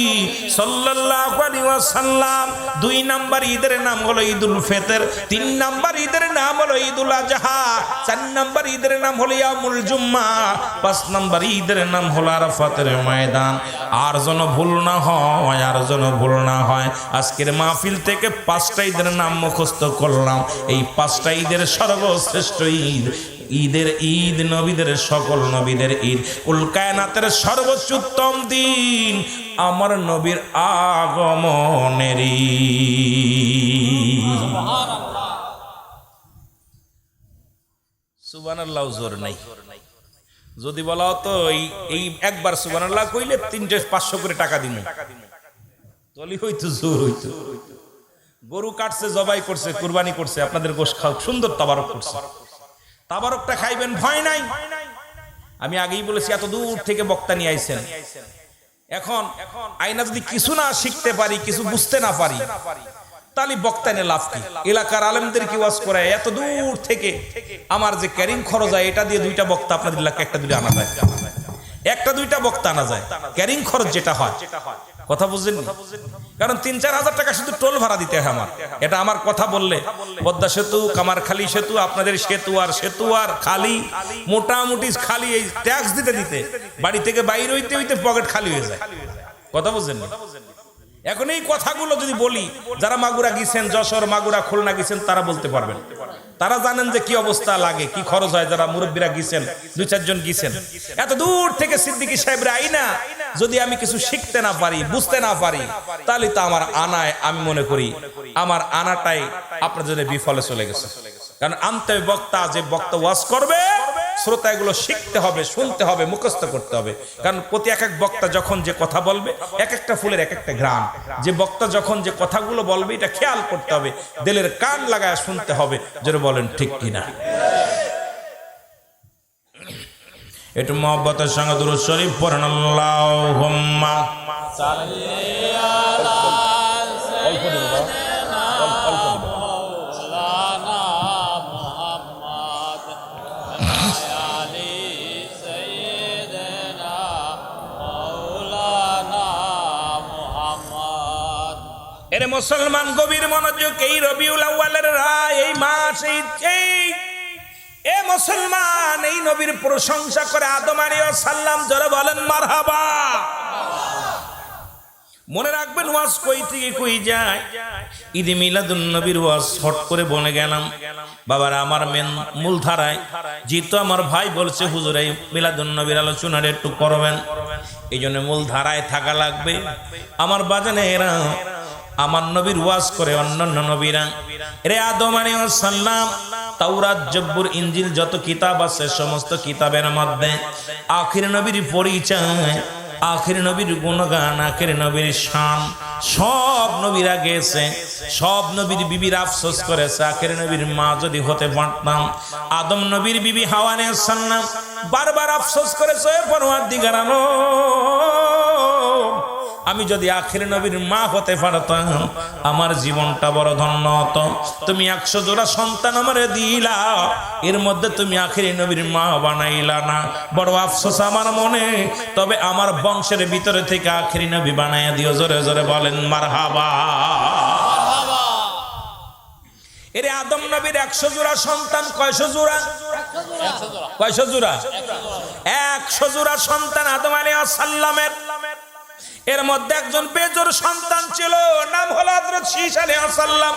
সাল্লাল্লাহু আলাইহি ওয়াসাল্লাম। 2 নাম্বার ঈদের নাম হলো ঈদুল ফিতর। 3 নাম্বার ঈদের নাম হলো ঈদুল আযহা। 4 নাম্বার ঈদের নাম হলো ইয়াউমুল জুম্মা। 5 নাম্বার ঈদের নাম হলো আরাফাতের ময়দান। আর যেন ভুল না হয়, আর যেন ভুল না হয়, আজকের মাহফিল থেকে 5টা ঈদের নাম মুখস্থ করলাম। এই 5টা ঈদের সর্বশ্রেষ্ঠ ঈদ, ঈদের ঈদ নবীদের, সকল নবীদের ঈদ, কুল কায়নাতের সর্বোচ্চ উত্তম দিন আমার নবীর আগমনের ঈদ। সুবহানাল্লাহ জোর নাই। যদি বলা হতো এই একবার সুবহানাল্লাহ কইলে 300-500 করে টাকা দিন, তলি হইতো, জোর হইতো। গরু কাটছে, জবাই করছে, কুরবানি করছে, আপনাদের গোশ খাও, সুন্দর তাবারক করছে। তাবারকটা খাইবেন, ভয় নাই। আমি আগেই বলেছি এত দূর থেকে বক্তা নিয়ে আইছেন। এখন আইনা যদি কিছু না শিখতে পারি, কিছু বুঝতে না পারি, তাহলে বক্তা এনে লাভ কি? এলাকার আলেমদের কি ওয়াজ করে এত দূর থেকে আমার যে ক্যারিং খরচ হয় এটা দিয়ে দুইটা বক্তা আপনাদের এলাকায় একটা দুইটা আনা যায়, একটা দুইটা বক্তা আনা যায়, ক্যারিং খরচ যেটা হয়। কথা বুঝছেন? কারণ ৩-৪ হাজার টাকা শুধু টোল ভাড়া দিতে হয় আমার। এটা আমার কথা বললে পদ্মা সেতু, কামারখালী সেতু, আপনাদের সেতু আর খালি মোটামুটি খালি এই ট্যাক্স দিতে দিতে বাড়ি থেকে বাইরে হইতে হইতে পকেট খালি হয়ে যায়। কথা বুঝছেন? এখন এই কথাগুলো যদি বলি, যারা মাগুরা গিয়েছেন, যশোর, মাগুরা, খুলনা গিয়েছেন, তারা বলতে পারবেন, তারা জানেন যে কি অবস্থা লাগে, কি খরচ হয়। যারা মুরব্বীরা গিয়েছেন, 2-4 জন গিয়েছেন, এত দূর থেকে সিদ্দিকী সাহেবরা আইনা যদি আমি কিছু শিখতে না পারি, বুঝতে না পারি, তাহলে তো আমার আনায়, আমি মনে করি আমার আনাটাই আপনার জন্য বিফলে চলে গেছে। কারণ আনতে বক্তা, যে বক্তা ওয়াজ করবে, শ্রোতা এগুলো শিখতে হবে, শুনতে হবে, মুখস্থ করতে হবে। কারণ প্রতি এক এক বক্তা যখন যে কথা বলবে, এক একটা ফুলের এক একটা ঘ্রাণ, যে বক্তা যখন যে কথাগুলো বলবে এটা খেয়াল করতে হবে, দিলের কান লাগায় শুনতে হবে। যারা বলেন ঠিক কিনা? একটু মহব্বতের সঙ্গে দুরূদ শরীফ পড়েন। আল্লাহুম্মা সাল্লি আলা এরে মুসলমান, গভীর মনোযোগ। এই রবিউল আউয়ালের রাত, এই মাস, এ মুসলমান, এই নবীর প্রশংসা করে আদম আলাইহিস সালাম। যারা বলেন মারহাবা। মনে রাখবেন ওয়াজ কই থেকে কই যায়। ঈদে মিলাদুন নবীর ওয়াজ হট করে বলে গেলাম। বাবারা আমার মূল ধারায়, যেহেতু আমার ভাই বলছে হুজুর এই মিলাদুন নবীর আলোচনাটা একটু করবেন, এই জন্য মূল ধারায় থাকা লাগবে। আমার বাজানে এরা আমার নবীর ওয়াজ করে অন্যান্য নবীরা। রে আদম আলাইহিস সালাম, তাওরাত, জব্বুর, ইনজিল যত কিতাব আছে সমস্ত কিতাবের মধ্যে আখির নবীর পরিচয়, আখির নবীর গুণগান, আখির নবীর শান সব নবীরা গেছে। সব নবীর বিবির আফসোস করেছে, আখির নবীর মা যদি হতে পারতাম। আদম নবীর বিবি হাওয়া আলাইহিস সালাম বারবার আফসোস করেছে, পরওয়ারদিগার আলম, আমি যদি আখির নবীর মা হতে পারতাম আমার জীবনটা বড় ধন্য হতো। তুমি 100 জোড়া সন্তান আমারে দিলা, এর মধ্যে তুমি আখির নবীর মা বানাইলা না, বড় আফসোস আমার মনে। তবে আমার বংশের ভিতরে থেকে আখির নবী বানাইয়া দিও। জোরে জোরে বলেন মারহাবা। এরে আদম নবীর 100 জোড়া সন্তান, কয়শো জোড়া? কয়শো জোড়া? 100 জোড়া সন্তান আদম আলাইহিস সালামের। এর মধ্যে একজন বেজোর সন্তান ছিল, নাম হলো হযরত শীশ আলাইহিস সালাম।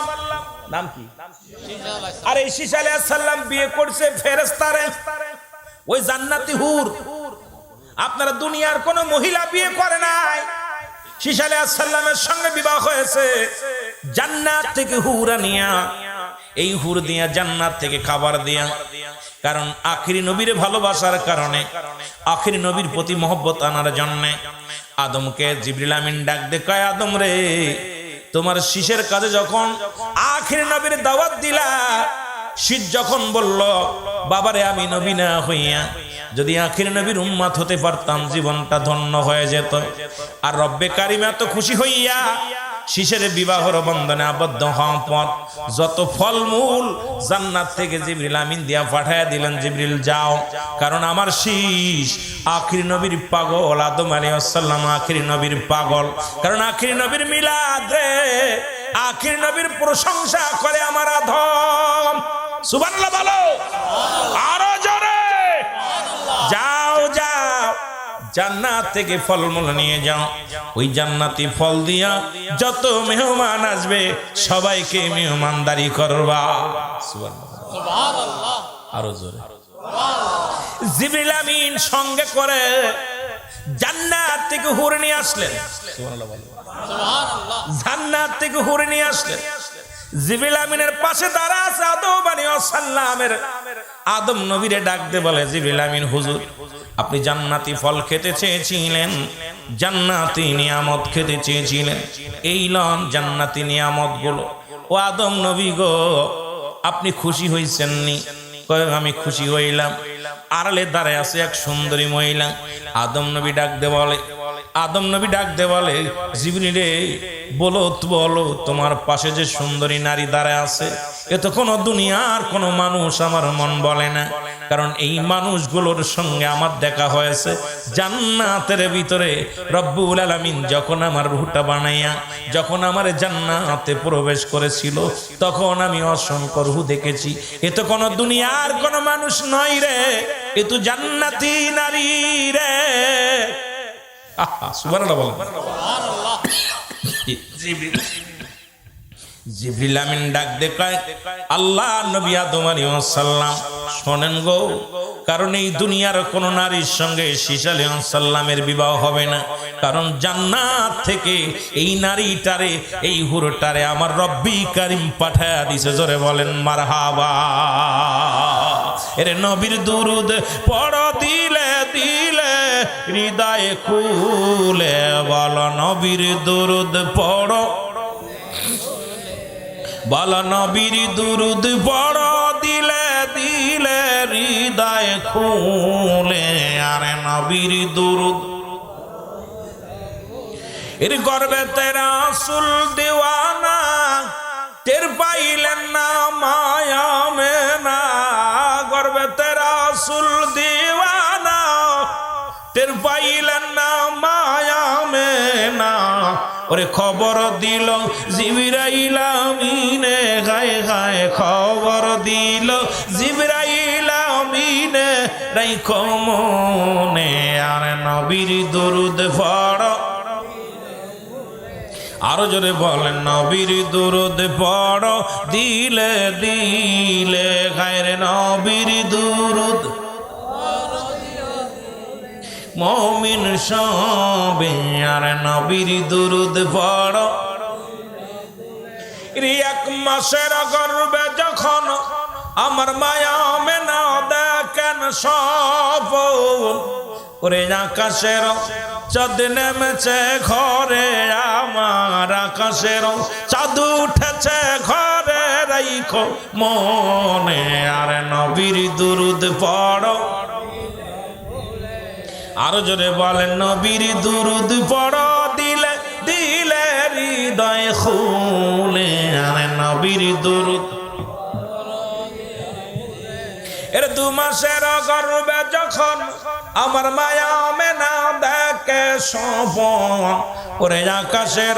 নাম কি? আর এই শীশ আলাইহিস সালাম বিয়ে করছে ফেরেশতারে, ওই জান্নাতি হুর। আপনারা দুনিয়ার কোন মহিলা বিয়ে করে নাই, শীশ আলাইহিস সালামের সঙ্গে বিবাহ হয়েছে জান্নাত থেকে হুরা নিয়া। এই হুর দিয়া জান্নাত থেকে খাবার দিয়া, কারণ আখিরি নবীর ভালোবাসার কারণে, আখিরি নবীর প্রতি মহব্বত আনার জন্য আদমকে জিবরিল আমিন ডাক দে, কয় আদম রে, তোমার শীষের কাজে যখন আখিরি নবীর দাওয়াত দিলা, শীষ যখন বলল বাবারে আমি নবী না হইয়া যদি আখিরি নবীর উম্মত হতে পারতাম জীবনটা ধন্য হয়ে যেত। আর রব্বে কারিম এত খুশি হইয়া শীষের বিবাহর বন্ধনে আবদ্ধ হওয়ার পর যত ফলমূল জান্নাত থেকে জিবরিল আমিন দিয়া পাঠায়া দিলেন, জিবরিল যাও, কারণ আমার শীষ আখিরি নবীর পাগল। আদম আলাইহিস সালাম আখিরি নবীর পাগল, কারণ আখিরি নবীর মিলাদ রে, আখিরি নবীর প্রশংসা করে আমার আদম। সুবহানাল্লাহ বলো আরো জোরে। যাও যাও, জান্নাত থেকে ফলমূল নিয়ে যাও, ওই জান্নাতি ফল দিয়া যত মেহমান আসবে সবাইকে মেহমানদারি করবা। সুবহানাল্লাহ আরো জোরে। জিবরিল আমিন সঙ্গে করে জান্নাত থেকে হুর নিয়ে আসলেন। সুবহানাল্লাহ বলো। সুবহানাল্লাহ। জান্নাত থেকে হুর নিয়ে আসলেন। জিবরিল আমিনের পাশে দাঁড়া আছে আদম আলাইহিস সালামের। আদম নবীরে ডাক দে বলে, জিবরিল আমিন হুজুর, আপনি জান্নাতি ফল খেতে চেয়েছিলেন, জান্নাতি নিয়ামত খেতে চেয়েছিলেন, এই লন জান্নাতি নিয়ামত গুলো। ও আদম নবী গো, আপনি খুশি হইছেন নি? কয় আমি খুশি হইলাম। আড়ালে দাঁড়ায় আছে এক সুন্দরী মহিলা। আদম নবী ডাক দে বলে, আদম নবী ডাক দে বলে, জিবরিল রে বলো তোমার পাশে যে সুন্দরী নারী দাঁড়ায় আছে, এ তো কোনো দুনিয়ার কোনো মানুষ আমার মন বলে না, কারণ এই মানুষগুলোর সঙ্গে আমার দেখা হয়েছে জান্নাতের ভিতরে। রব্বুল আলামিন যখন আমার রূহটা বানাইয়া যখন আমার জান্নাতে প্রবেশ করেছিল, তখন আমি অসংখ্য রূহ দেখেছি। এ তো কোনো দুনিয়ার কোনো মানুষ নয় রে, এ তো জান্নাতি নারী রে। সুবহানাল্লাহ বলেন। জিবরিল আমিন ডাক দেখায়, আল্লাহ নবী আদম আলাইহিস সালাম শোনেন গো, কারণ এই দুনিয়ার কোন নারীর সঙ্গে ঈসা আলাইহিস সালামের বিবাহ হবে না, কারণ জান্নাত থেকে এই নারীটারে এই হুরটারে আমার রব্বি কারীম পাঠায়া দিয়েছে। জোরে বলেন মারহাবা। এরে নবীর দুরুদ পড়ো দিলে দিলে হৃদয়ে খুলে, বলো নবীর দুরুদ পড়ো, বলো নবীর দুরুদ পড়ো দিলে দিলে হৃদয়ে খুলে। আরে নবীর দুরুদ এর গর্বেতে রাসূল দিওয়ানা, টের পাইলেন না মায়া মেনা। গর্বেতে রাসূল দিওয়ানা, টের পাইলেন না মায়া মেনা। ওরে খবর দিল জিবরাইল আমিনে, গায়ে গায়ে খবর দিল জিবরাইল আমিনে, রাইখো মনে। আর নবীর দুরুদ পড়ো, আরো জোরে বলেন নবীর দুরুদ পড়ো দিলে দিলে, গায়ের নবীর দুরুদ মুমিন সবে। আর নবীর দুরুদ পড়ো। এক মাসের গর্ভে যখন আমার মায়া মেনা দেখেন স্বপন, ওরে আকাশের চাঁদ নেমেছে ঘরে আমার, আকাশের চাঁদ উঠেছে ঘরে, রাইখো মনে। আর নবীর দুরুদ পড়ো, আরো জোরে বলেন নবীর দুরুদ পড়ো দিলে দিলে হৃদয় খুলে। আরে নবীর দুরুদ। এর 2 মাসের গর্ভে যখন আমার মায়া মেনা দেখে স্বপন, ওরে আকাশের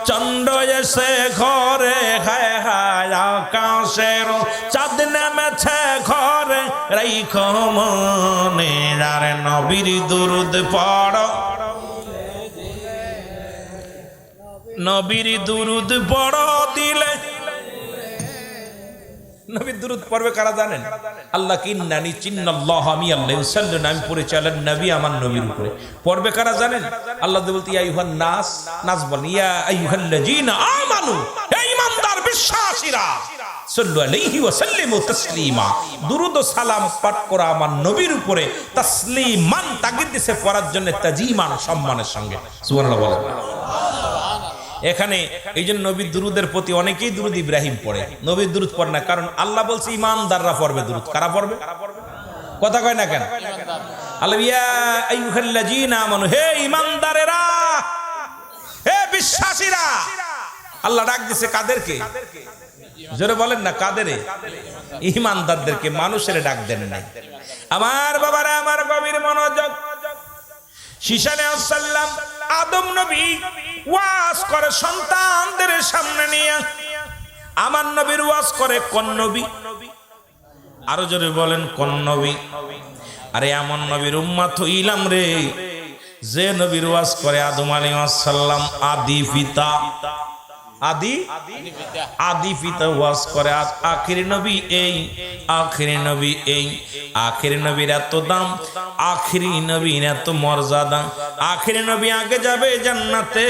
চন্দ্র এসে ঘরে, হায় হায় আকাশের চাঁদ নেমেছে ঘরে, রাইখো মনে। আর নবীর দুরুদ পড়ো, নবীর দুরুদ পড়ো দিলে। নবীর দুরুদ পড়বে কারা জানেন? আল্লাহ কিন্নানি চিন্নাল্লাহ, আমি আল্লাহ ইউসাল্লু, আমি পড়ে চালান নবী আমার নবীর উপরে। পড়বে কারা জানেন? আল্লাহ বলতে ইয়া আইয়ুহান নাস, নাস বলেন ইয়া আইয়ুহাল্লাযীনা আমানু, হে ঈমানদার বিশ্বাসীরা, সাল্লু আলাইহি ওয়া সাল্লিমু তাসলিমা। দুরুদ ও সালাম পাঠ করা আমার নবীর উপরে, তাসলিমান তাগিদ দিয়েছে পড়ার জন্য, তাজিমান সম্মানের সঙ্গে। সুবহানাল্লাহ বলেন। এখানে এই জন্য নবীর দুরুদের প্রতি অনেকেই দুরুদ ইব্রাহিম পড়ে, নবীর দুরুদ পড়ে না, কারণ আল্লাহ বলছে ইমানদাররা পড়বে দুরুদ। কারা পড়বে? কথা কয় না কেন? আল্লাহ ইয়া আইয়ুহাল্লাযীনা আমানু, হে ইমানদারেরা, হে বিশ্বাসীরা। আল্লাহ ডাক দিছে কাদেরকে? জোরে বলেন না কাদেরে? ইমানদারদেরকে, মানুষের ডাক দেন নাই। আমার বাবারা, আমার গভীর মনোযোগ। ঈসা আলাইহিস সালাম আদম নবী ওয়াজ করে সন্তানদের সামনে নিয়ে। আমার নবীর ওয়াজ করে কোন নবী? আরো জোরে বলেন কোন নবী? আরে এমন নবীর উম্মত হইলাম রে, যে নবীর ওয়াজ করে আদম আলাইহিস সালাম আদি পিতা, আদি পিতা ওয়াজ করে। আখির নবী এই, আখির নবী এই। আখির নবীর এত দাম, আখির নবীর এত মর্যাদা। আখির নবী আগে যাবে জান্নাতে,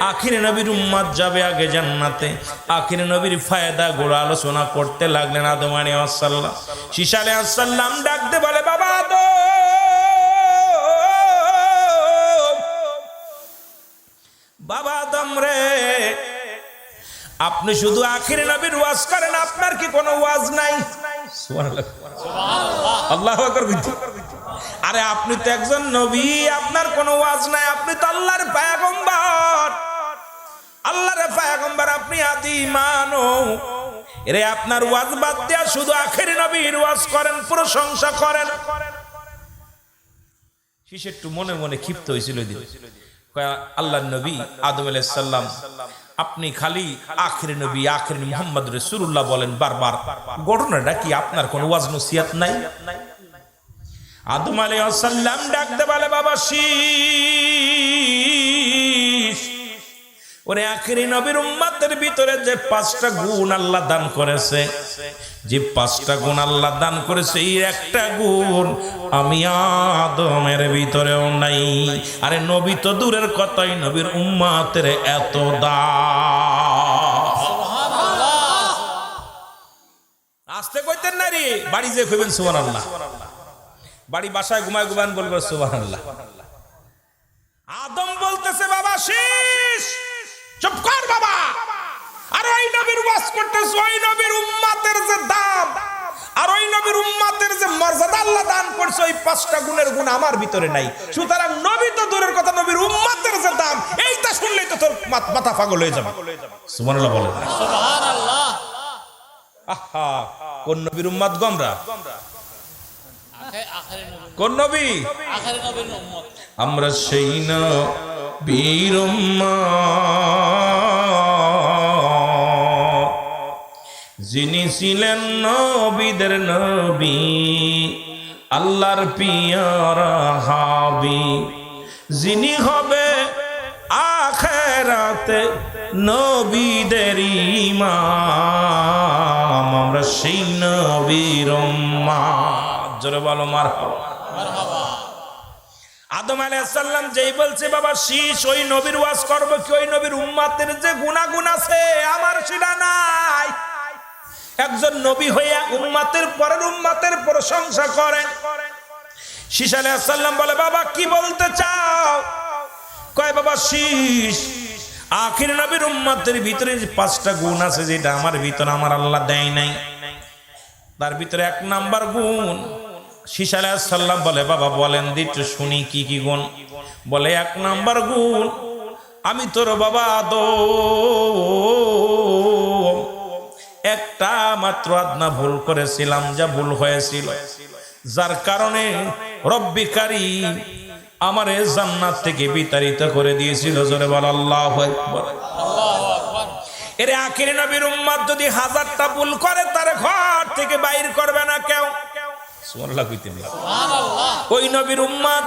আখির নবীর উম্মত যাবে আগে জান্নাতে। আখির নবীর ফায়দা গুলো আলোচনা করতে লাগলেন আদম আলাইহিস সালাম। ঈসা আলাইহিস সালাম ডাকতে বলে, বাবা আদম, বাবা আদম রে, আপনি শুধু আখির নবীর ওয়াজ করেন, আপনার কি কোনো ওয়াজ নাই? সুবহানাল্লাহ, আল্লাহু আকবার। আরে আপনি তো একজন নবী, আপনার কোনো ওয়াজ নাই, আপনি তো আল্লাহর পয়গম্বর, আল্লাহর পয়গম্বর, আপনি আদি মানব। এরে আপনার ওয়াজ বাদ দিয়া শুধু আখেরি নবীর ওয়াজ করেন, প্রশংসা করেন। শিশু একটু মনে মনে ক্ষিপ্ত হয়েছিল, আল্লাহর নবী আদম আলাইহিস সালাম, আপনি খালি আখেরি নবী, আখেরি মুহাম্মদ রাসূলুল্লাহ বলেন বারবার, ঘটনাটা কি আপনার কোনো ওয়াজ নসিহত নাই? আদম আলাইহিস সালাম ডাকতে বলে, বাবা শীষ, ওরে আখেরি নবীর উম্মতের ভিতরে যে 5টা গুণ আল্লাহ দান করেছে, যে 5টা গুণ আল্লাহ দান করেছে, এই একটা গুণ আমি আদমের ভিতরেও নাই। আরে নবী তো দূরের কথাই, নবীর উম্মতের এত দাম। আস্তে কইতেন না রে, বাড়ি যে কইবেন সুবহানাল্লাহ, বাড়ি বাসায় ঘুমায় ঘুমান বলবেন সুবহানাল্লাহ। আদম বলতেছে, বাবা শীষ, চুপ কর বাবা। আর ওই নবীর ওয়াজ করতেছ, ওই নবীর উম্মতের যে দাম, আর ওই নবীর উম্মতের যে মর্যাদা আল্লাহ দান করছে, ওই 5টা গুণের গুণ আমার ভিতরে নাই। সুতরাং নবী তো দূরের কথা, নবীর উম্মতের যে দাম, এইটা শুনলেই তো তোর মাথা পাগল হয়ে যাবে। সুবহানাল্লাহ বলেন। সুবহানাল্লাহ। আহা, কোন নবীর উম্মত গোমরা? কোন নবী? আখেরি নবীর উম্মত। আমরা সেই নবীর উম্মত যিনি ছিলেন নবীদের নবী, আল্লাহর পিয়ারা হাবিব, যিনি হবে আখিরাতে নবীদের ইমাম। আমরা সেই নবীর উম্মত। জোরে বলো মারহাবা। আদম আলাইহিস সালাম যেই বলছে, বাবা শীষ, ওই নবীর ওয়াজ করব কি? ওই নবীর উম্মতের যে গুনাহগুণ আছে আমার সেটা নাই। একজন নবী হইয়া উম্মতের পরের উম্মতের প্রশংসা করেন। শীষ আলাইহিস সালাম বলে, বাবা কি বলতে চাও? কয়, বাবা শীষ, আখির নবীর উম্মতের ভিতরে যে 5টা গুণ আছে, যেটা আমার ভিতরে আমার আল্লাহ দেয় নাই, তার ভিতরে 1 নাম্বার গুণ। শীষ আলাইহিস সালাম বলে, বাবা বলেন দিতে শুনি কি কি গুণ? বলে, 1 নাম্বার গুণ, আমি তোর বাবা আদম একটা মাত্র আদনা ভুল করেছিলাম, যা ভুল হয়েছিল, যার কারণে রব্বি কারীম আমারে জান্নাত থেকে বিতাড়িত করে দিয়েছিল। জোরে বল আল্লাহু আকবার। আল্লাহু আকবার। এর আখির নবীর উম্মত যদি 1000টা ভুল করে, তার ঘর থেকে বাইর করবে না কেউ। সুবহানাল্লাহ কইতেন। সুবহানাল্লাহ। ওই নবীর উম্মত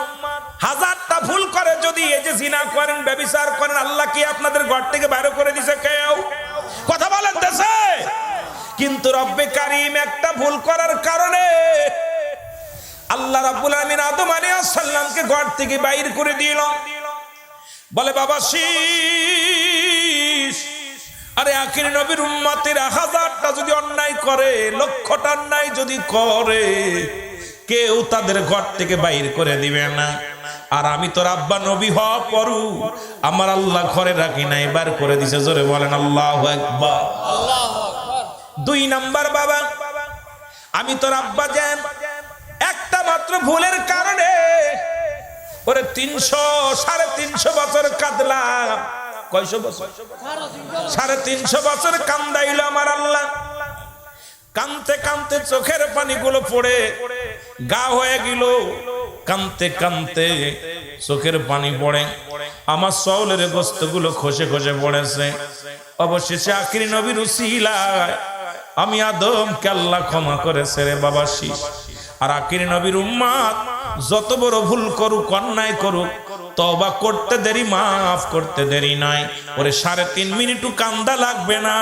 1000টা ভুল করে যদি, এই যে জিনা করেন, ব্যভিচার করেন, আল্লাহ কি আপনাদের ঘর থেকে বাইর করে দিয়েছে কেউ? কথা বলেন দেশে। কিন্তু রব্বে কারীম একটা ভুল করার কারণে আল্লাহ রাব্বুল আলামিন আদম আলাইহিস সালামকে ঘর থেকে বাইর করে দিল। বলে, বাবা শীষ, আরে আখির নবীর উম্মতের 1000টা যদি অন্যায় করে, 1,00,000টা অন্যায় যদি করে, কেউ তাদের ঘর থেকে বাইর করে দিবে না। আর আমি তোর আব্বা নবী হওয়া পরু আমার আল্লাহ ঘরে রাখি নাই, বার করে দিছে। জোরে বলেন আল্লাহু আকবার। আল্লাহু আকবার। 2 নাম্বার, বাবা আমি তোর আব্বা জান একটা মাত্র ভুলের কারণে ওরে 300-350 বছর কাঁদলাম। কয়শো বছর? 350 বছর কান্দাইল আমার আল্লাহ। কানতে কানতে চোখের পানিগুলো পড়ে গা হয়ে গেল। কানতে কানতে চোখের পানি পড়ে আমার চাউলের গোস্তগুলো খসে খসে পড়েছে। অবশেষে আখির নবীর উসিলায় আমি আদমকে আল্লাহ ক্ষমা করেছে রে বাবা শীষ। আর আখির নবীর উম্মত যত বড় ভুল করুক, অন্যায় করুক, তওবা করতে দেরি, মাফ করতে দেরি নাই। ওরে 3.5 মিনিটও কান্দা লাগবে না।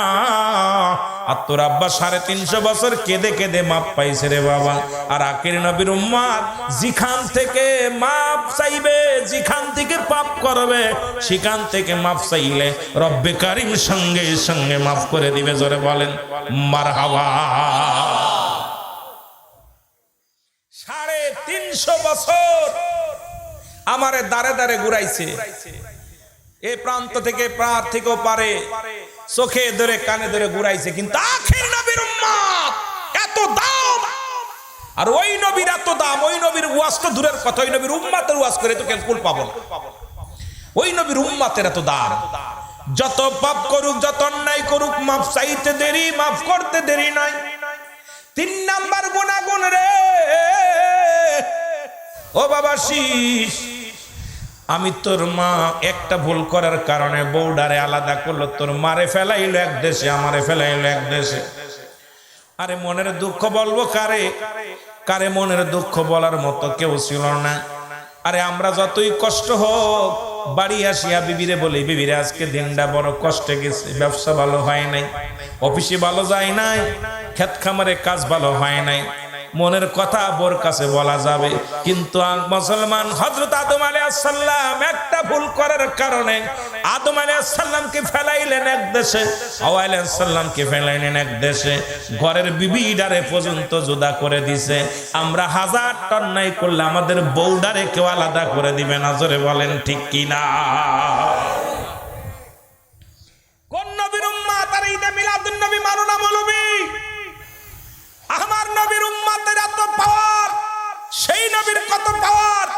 আর তোর আব্বা 350 বছর কেঁদে কেঁদে মাপ পাইছে রে বাবা। আর আখির নবীর উম্মত যেখান থেকে মাপ চাইবে, যেখান থেকে পাপ করবে, সেখান থেকে মাপ চাইলে রব্বে কারীম সঙ্গে সঙ্গে মাফ করে দিবে। জোরে বলেন মারহাবা। 350 বছর আমারে দাঁড়ে দাঁড়ে ঘুরাইছে, এ প্রান্ত থেকে পার থেকেও পারে, চোখে ধরে কানে ধরে ঘুরাইছে। কিন্তু আখির নবীর উম্মত এত দাম, আর ওই নবীর এত দাম, ওই নবীর ওয়াজ তো দূরের কথা, ওই নবীর উম্মাতের ওয়াজ করে তো কেউ পাবো না। ওই নবীর উম্মাতের এত দাম, যত পাপ করুক, যত অন্যায় করুক, মাফ চাইতে দেরি, মাফ করতে দেরি নয়। 3 নাম্বার গুনাহগুন রে ও বাবা শীষ, আমি তোর মা একটা ভুল করার কারণে বউডারে আলাদা করলো, তোর মারে ফেলাইলো এক দেশে, আমারে ফেলাইলো এক দেশে। আরে মনের দুঃখ বলবো কারে? কারে মনের দুঃখ বলার মতো কেউ ছিল না। আরে আমরা যতই কষ্ট হোক বাড়ি আসিয়া বিবিরে বলি, বিবিরে আজকে দিনটা বড় কষ্টে গেছে, ব্যবসা ভালো হয় নাই, অফিসে ভালো যায় নাই, ক্ষেত খামারে কাজ ভালো হয় নাই। মনের কথা বোর কাছে বলা যাবে, কিন্তু মুসলমান হযরত আদম আলাইহিস সালাম একটা ভুল করার কারণে আদম আলাইহিস সালামকে ফেলাইলেন এক দেশে, হাওয়া আলাইহিস সালামকে ফেলাইলেন এক দেশে, ঘরের বিবিডারে পর্যন্ত জুদা করে দিছে। আমরা হাজার অন্যায় করলে আমাদের বউডারে কেউ আলাদা করে দিবে না, জোরে বলেন ঠিক কি না? কোন নবীর উম্মত আর ঈদে মিলাদুন নবী মানো না মৌলবী? আমার নবীর উম্মতের এত পাওয়ার, সেই নবীর কত পাওয়ার।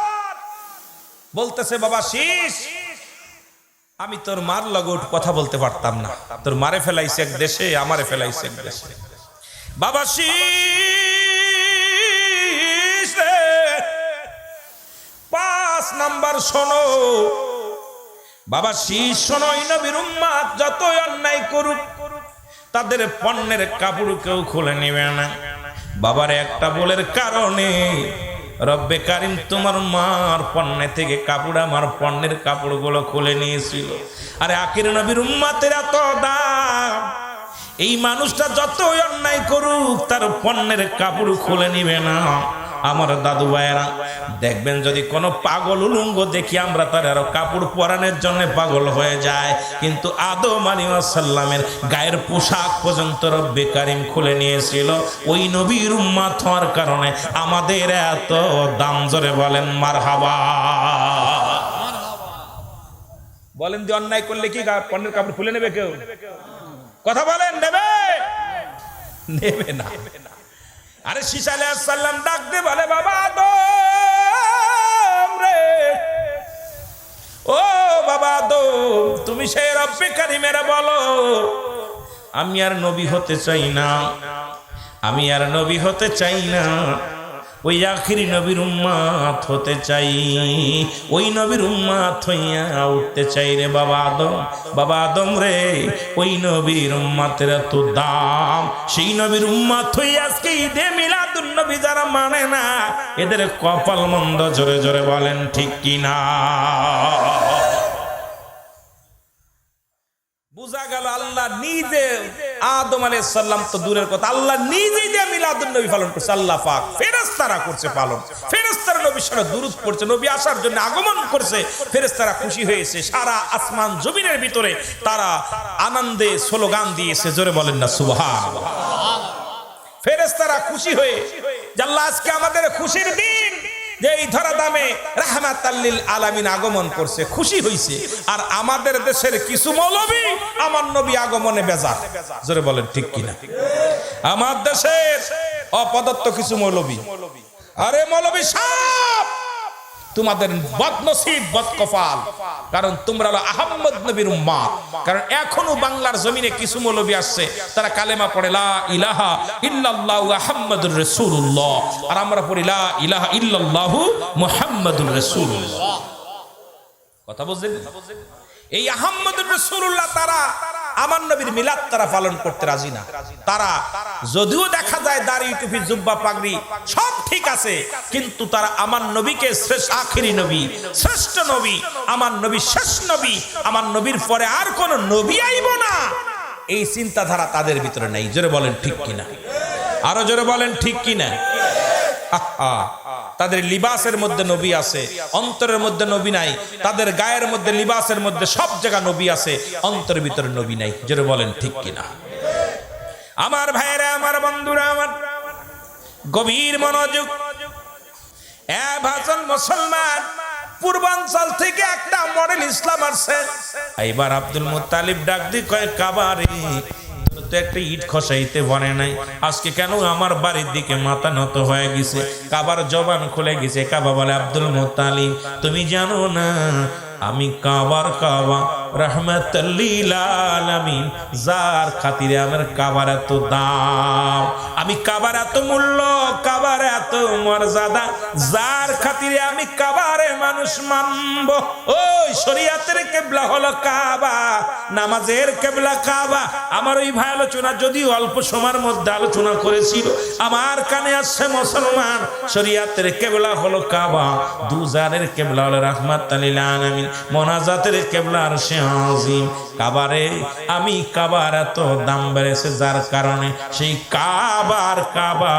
বলতেছে বাবা শীষ, আমি তোর মার লগে কথা বলতে পারতাম না, তোর মারে ফেলাইছে এক দেশে, আমারে ফেলাইছে এক দেশে। বাবা শীষ রে, 5 নাম্বার শোনো বাবা শীষ, শোনো, এই নবীর উম্মত যতই অন্যায় করুক তাদের পণ্যের কাপড় কেউ খুলে নেবে না। বাবার একটা বলের কারণে রব্বে কারিম তোমার মার পণ্যে থেকে কাপড়, আমার পণ্যের কাপড়গুলো খুলে নিয়েছিল। আরে আখির নবীর উম্মতের এত দাম, এই মানুষটা যতই অন্যায় করুক তার পণ্যের কাপড় খুলে নিবে না। আমার দাদু ভাইয়েরা দেখবেন, যদি কোনো পাগল উলঙ্গ দেখি আমরা তার আরো কাপড় পরানোর জন্য পাগল হয়ে যায়, কিন্তু আদম আলাইহিস সালামের গায়ের পোশাক পর্যন্ত রব্বে কারিম খুলে নিয়েছিল। ওই নবীর উম্মত হওয়ার কারণে আমাদের এত দাম, জোরে বলেন মারহাবা। বলেন যে অন্যায় করলে কি পণ্যের কাপড় খুলে নেবে কেউ? কথা বলেন, নেবে? নেবে না। আরে শীষ আলাইহিস সালাম ডাক দিয়ে বলে, বাবা আদম রে, ও বাবা আদম, তুমি সেই রব্বে কারিমের বলো, আমি আর নবী হতে চাই না, আমি আর নবী হতে চাই না, ওই আখিরি নবীর উম্মত হতে চাই, ওই নবীর উম্মত হইয়া উঠতে চাই রে বাবা আদম। বাবা আদম রে, ওই নবীর উম্মতের এত দাম, সেই নবীর উম্মত হইয়া আজকে ঈদে মিলাদুন নবী যারা মানে না, এদের কপাল মন্দ, জোরে জোরে বলেন ঠিক কি না? বুঝা গেল আল্লাহ নিজে, আদম আলাইহিস সালাম তো দূরের কথা, আল্লাহ নিজেই যে মিলাদুন নবী পালন করছে, আল্লাহ পাক ফেরেশতারা করছে পালন, ফেরেশতারা নবীর সাথে দুরূদ পড়ছে, নবী আসার জন্য আগমন করছে, ফেরেশতারা খুশি হয়েছে, সারা আসমান জমিনের ভিতরে তারা আনন্দে স্লোগান দিয়েছে, জোরে বলেন না সুবহানাল্লাহ। ফেরেশতারা খুশি হয়ে যে আল্লাহ আজকে আমাদের খুশির দিন, যে এই ধরা দামে রাহমাতাল লিল আলামিন আগমন করছে, খুশি হইছে। আর আমাদের দেশের কিছু মৌলবী আমার নবী আগমনে বেজার, জোরে বলেন ঠিক কিনা? আমার দেশের অপদত্ত কিছু মৌলবী, আরে মৌলবী সাহেব তোমাদের বদনসিব বদকপাল, কারণ তোমরা হলো আহমদ নবীর উম্মত। কারণ এখনো বাংলার জমিনে কিছু মৌলবী আসছে, তারা কালেমা পড়ে লা ইলাহা ইল্লাল্লাহু মুহাম্মাদুর রাসূলুল্লাহ, আর আমরা পড়ি লা ইলাহা ইল্লাল্লাহু মুহাম্মাদুর রাসূলুল্লাহ। কথা বুঝলেন? এই আহমদুর রাসূলুল্লাহ তারা আমার নবীর মিলাদ তারা পালন করতে রাজি না। তারা যদিও দেখা যায় দাড়ি টুপি জুব্বা পাগড়ি সব ঠিক আছে, কিন্তু তারা আমার নবীকে শ্রেষ্ঠ আখিরি নবী, শ্রেষ্ঠ নবী, আমার নবী শেষ নবী, আমার নবীর পরে আর কোন নবী আইব না, এই চিন্তাধারা তাদের ভিতরে নাই। জোরে বলেন ঠিক কিনা? আরো জোরে বলেন ঠিক কিনা? তাদের লিবাসের মধ্যে নবী আছে, অন্তরের মধ্যে নবী নাই। তাদের গায়ের মধ্যে, লিবাসের মধ্যে সব জায়গা নবী আছে, অন্তরের ভিতরে নবী নাই। জোরে বলেন ঠিক কিনা? আমার ভাইরা, আমার বন্ধুরা, আমার গভীর মনোযোগ। ভাষণ মুসলমান পূর্বাঞ্চল থেকে একটা মডেল ইসলাম আসছে। এইবার আব্দুল মুত্তালিব ডাক দি কয়, কাবারে তো একটা ইট খসাইতে পারে নাই, আজকে কেন আমার বাড়ির দিকে মাথা নত হয়ে গেছে, কাবার জবান খুলে গেছে। কাবা বলে, আব্দুল মুত্তালিব তুমি জানো না আমি কাবার কাবা রহমাতুল লিল আলামিন, যার খাতিরে আমার কাবার এত দাম, আমি কাবার এত মূল্য, কাবার এত মর্যাদা, যার খাতিরে আমি কাবারে মানুষ মানব। ওই শরীয়তের কিবলা হলো কাবা, নামাজের কিবলা কাবা। আমার ওই ভাই আলোচনা যদিও অল্প সময়ের মধ্যে আলোচনা করেছিল, আমার কানে আসছে মুসলমান, শরীয়তের কিবলা হলো কাবা, দুজানের কিবলা হলো রাহমাতুল লিল আলামিন, মোনাজাতের কিবলা আরশে আজিম। কাবারে আমি কাবার এত দাম বেড়েছে যার কারণে সেই কাবার কাবা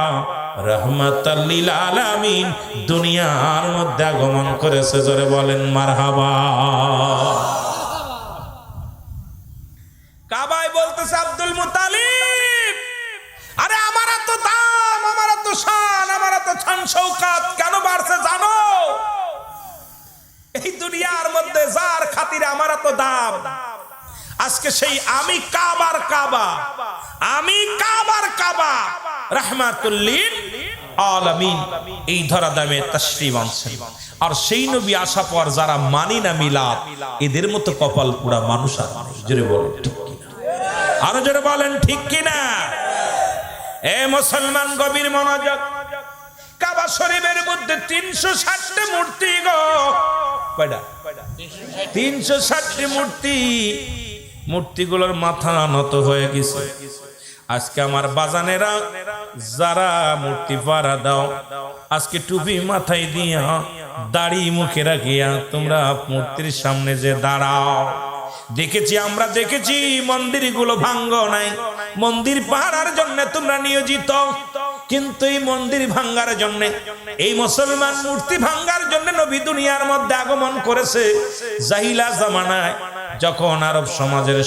রহমাতুল লিল আলামিন দুনিয়ার মধ্যে আগমন করেছে। জোরে বলেন মারহাবা। কাবায় বলতেছে আব্দুল মুত্তালিব, আরে আমার এত দাম, আমার এত শান, আমার এত শান শৌকত কেন বাড়ছে জানো? এই দুনিয়ার মধ্যে যার খাতিরে আমার এত দাম, আজকে সেই আমি কাবার কাবা, আমি কাবার কাবা রাহমাতুল লিল আলামিন এই ধরা দামে তাশরীফ আনছেন। আর সেই নবী আসা পর যারা মানি না মিলাদ, এদের মতো কপাল পুরা মানুষ আর নেই। জোরে বলেন ঠিক কিনা? আরো জোরে বলেন ঠিক কিনা? এ মুসলমান গভীর মনোযোগ। কাবা শরীফের মধ্যে 360টি মূর্তি গো, কয়টা? 360টি মূর্তি। মূর্তিগুলোর মাথা নত হয়ে গেছে। আজকে আমার বাজানেরা যারা মূর্তি পাড়া দাও, আজকে টুপি মাথায় দিয়া দাড়ি মুখে রাখিয়া তোমরা মূর্তির সামনে যে দাঁড়াও, দেখেছি আমরা, দেখেছি মন্দিরগুলো ভাঙ্গ নাই, মন্দির পাহারার জন্য তোমরা নিয়োজিত, কিন্তু এই মন্দির ভাঙ্গার জন্য, এই মুসলমান মূর্তি ভাঙ্গার জন্য নবী দুনিয়ার মধ্যে আগমন করেছে। জাহিলা জামানায় যখন আরব সমাজের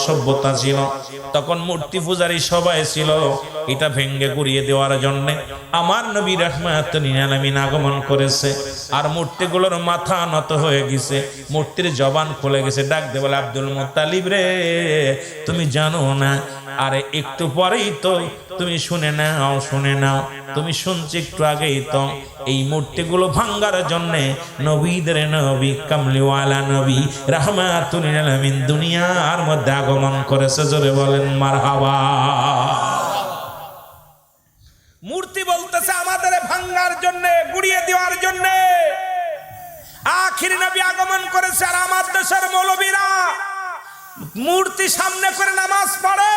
সভ্যতা ছিল, তখন মূর্তি পূজারী সবাই ছিল, এটা ভেঙ্গে গুড়িয়ে দেওয়ার জন্য আমার নবী রাহমাতুল লিল আলামিন আগমন করেছে। আর মূর্তিগুলোর মাথা নত হয়ে গেছে, মূর্তির জবান খুলে গেছে, ডাক দে বলে, আব্দুল মুত্তালিব রে তুমি জানো না? আরে একটু পরেই তো তুমি শুনে নাও, শুনে নাও, তুমি শুনছি একটু আগেই তো এই মূর্তিগুলো ভাঙ্গার জন্য নবীদের নবী কামলিওয়ালা নবী রাহমাতুল লিল আলামিন দুনিয়ার মধ্যে আগমন করেছে। জোরে বলেন মারহাবা। মূর্তি বলতেছে আমাদের ভাঙ্গার জন্য, গুড়িয়ে দেওয়ার জন্য আখির নবী আগমন করেছে। আর আমার দেশের মৌলবীরা মূর্তি সামনে করে নামাজ পড়ে,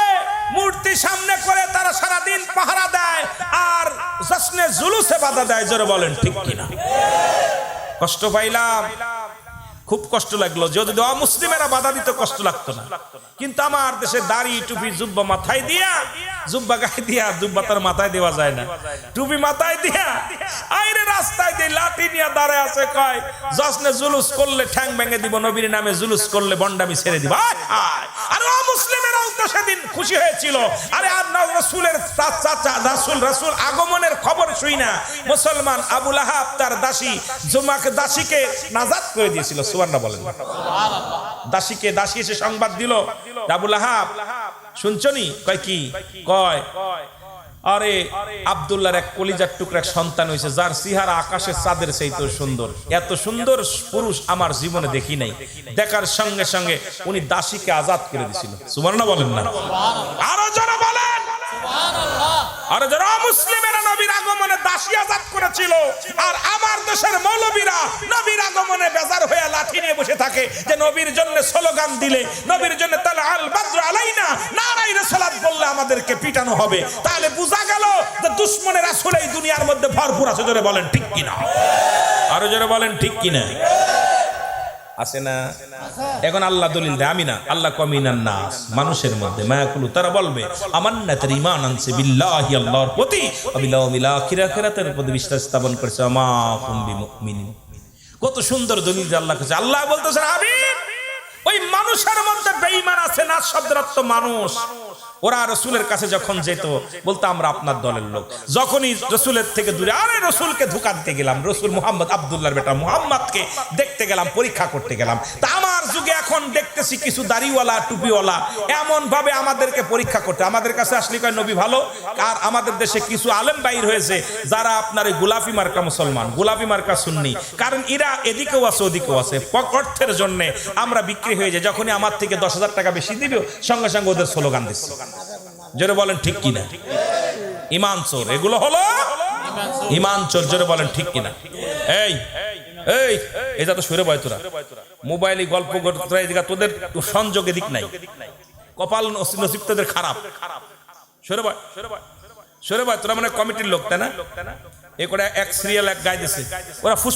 মূর্তি সামনে করে তারা সারাদিন পাহারা দেয় আর জশ্নে জুলুসে বাধা দেয়। জোরে বলেন ঠিক কিনা? কষ্ট পাইলাম, খুব কষ্ট লাগলো। যদি মুসলিমেরা বাধা দিত কষ্ট লাগতো না, কিন্তু আমার দেশে দাড়ি টুপি জুব্বা মাথায় দিয়া, জুব্বা গায়ে দিয়া, জুব্বা তার মাথায় দেওয়া যায় না, টুপি মাথায় দিয়া আইরে রাস্তায় দিয়ে লাঠি নিয়ে দাঁড়ায় আছে, কয় জশ্নে জুলুস করলে ঠ্যাং ভেঙে দিব, নবীর নামে জুলুস করলে বন্ডামি ছেড়ে দিব। আর মুসলিমেরাও তো সেদিন খুশি হয়েছিল। আরে আর রাসূলের চাচা রাসূল আগমনের খবর শুই না মুসলমান আবু লাহাব তার দাসীকে নাজাত করে দিয়েছিল। সুবহানাল্লাহ বলেন। দাসীকে দাসী এসে সংবাদ দিল, আবু লাহাব শুনছনি? কয় কি? কয় আরে আব্দুল্লাহর এক কলিজার টুকরা সন্তান হয়েছে, যার চেহারা আকাশের চাঁদের চাইতে সুন্দর, এত সুন্দর পুরুষ আমার জীবনে দেখি নাই। দেখার সঙ্গে সঙ্গে উনি দাসীকে আজাদ করে দিয়েছিল। সুবহানাল্লাহ বলেন না? আরো যারা বলেন সুবহানাল্লাহ। আরো যারা মুসলিমেরা নবীর আগমনে দাসী আজাদ করেছিল, আর আমার দেশের মৌলবীরা নবীর আগমনে বেজার হয়ে লাঠি নিয়ে বসে থাকে যে নবীর জন্য স্লোগান দিলে, নবীর জন্য তালা আল বদর আলাইনা নারায়ে রিসালাত বললে আমাদেরকে পিটানো হবে। তাহলে বুঝা গেল যে দুশমনের রাসূল এই দুনিয়ার মধ্যে ভরপুর আছে। জোরে বলেন ঠিক কিনা? আরো জোরে বলেন ঠিক কিনা? আছে না? এখন আল্লাহ দলিল দেয়, আমি না, আল্লাহ কমিনান নাস, মানুষের মধ্যে মায়াকুলু, তারা বলবে আমান্না, তার ঈমান আনছে বিল্লাহি, আল্লাহর প্রতি, বিল ইয়াউমিল আখির, আখিরাতের প্রতি বিশ্বাস স্থাপন করেছে, আমা কুম বিমুমিনিন। কত সুন্দর দলিল আল্লাহ কাছে। আল্লাহ বলতেছেন আমি ওই মানুষের মধ্যে বেঈমান আছে, না শব্দের অর্থ মানুষ। ওরা রসুলের কাছে যখন যেত বলতো আমরা আপনার দলের লোক। যখনই রসুলের থেকে দূরে, আরে রসুলকে ধোঁকা দিতে গেলাম, রসুল মুহাম্মদ আব্দুল্লাহর বেটা মুহাম্মদকে দেখতে গেলাম, পরীক্ষা করতে গেলাম, তা আমার যুগে যুগে এখন দেখতেছি কিছু দাড়িওয়ালা টুপিওয়ালা এমন ভাবে আমাদেরকে পরীক্ষা করতে, আমাদের কাছে আসলে কয় নবী ভালো। আর আমাদের দেশে কিছু আলেম বাইর হয়েছে যারা আপনার ওই গোলাপি মার্কা মুসলমান, গোলাপি মার্কা সুন্নি, কারণ এরা এদিকেও আছে ওদিকেও আছে। অর্থের জন্য আমরা বিক্রি হয়ে যাই, যখনই আমার থেকে 10,000 টাকা বেশি দিবে সঙ্গে সঙ্গে ওদের স্লোগান দিচ্ছে। জোরে বলেন ঠিক কিনা? ইমান চোর, এগুলো হলো ইমান চোর। জোরে বলেন ঠিক কিনা? এই এই এটা তো সরে বয়, তোরা মোবাইলে গল্প তোদের সংযোগে দিক নাই, কপাল নসিব তোদের খারাপ। সরে বয় সরে বয়, তোরা মানে কমিটির লোক তাই না? এ করে এক সিরিয়াল এক গাইতেছে, ওরা ফুসফুস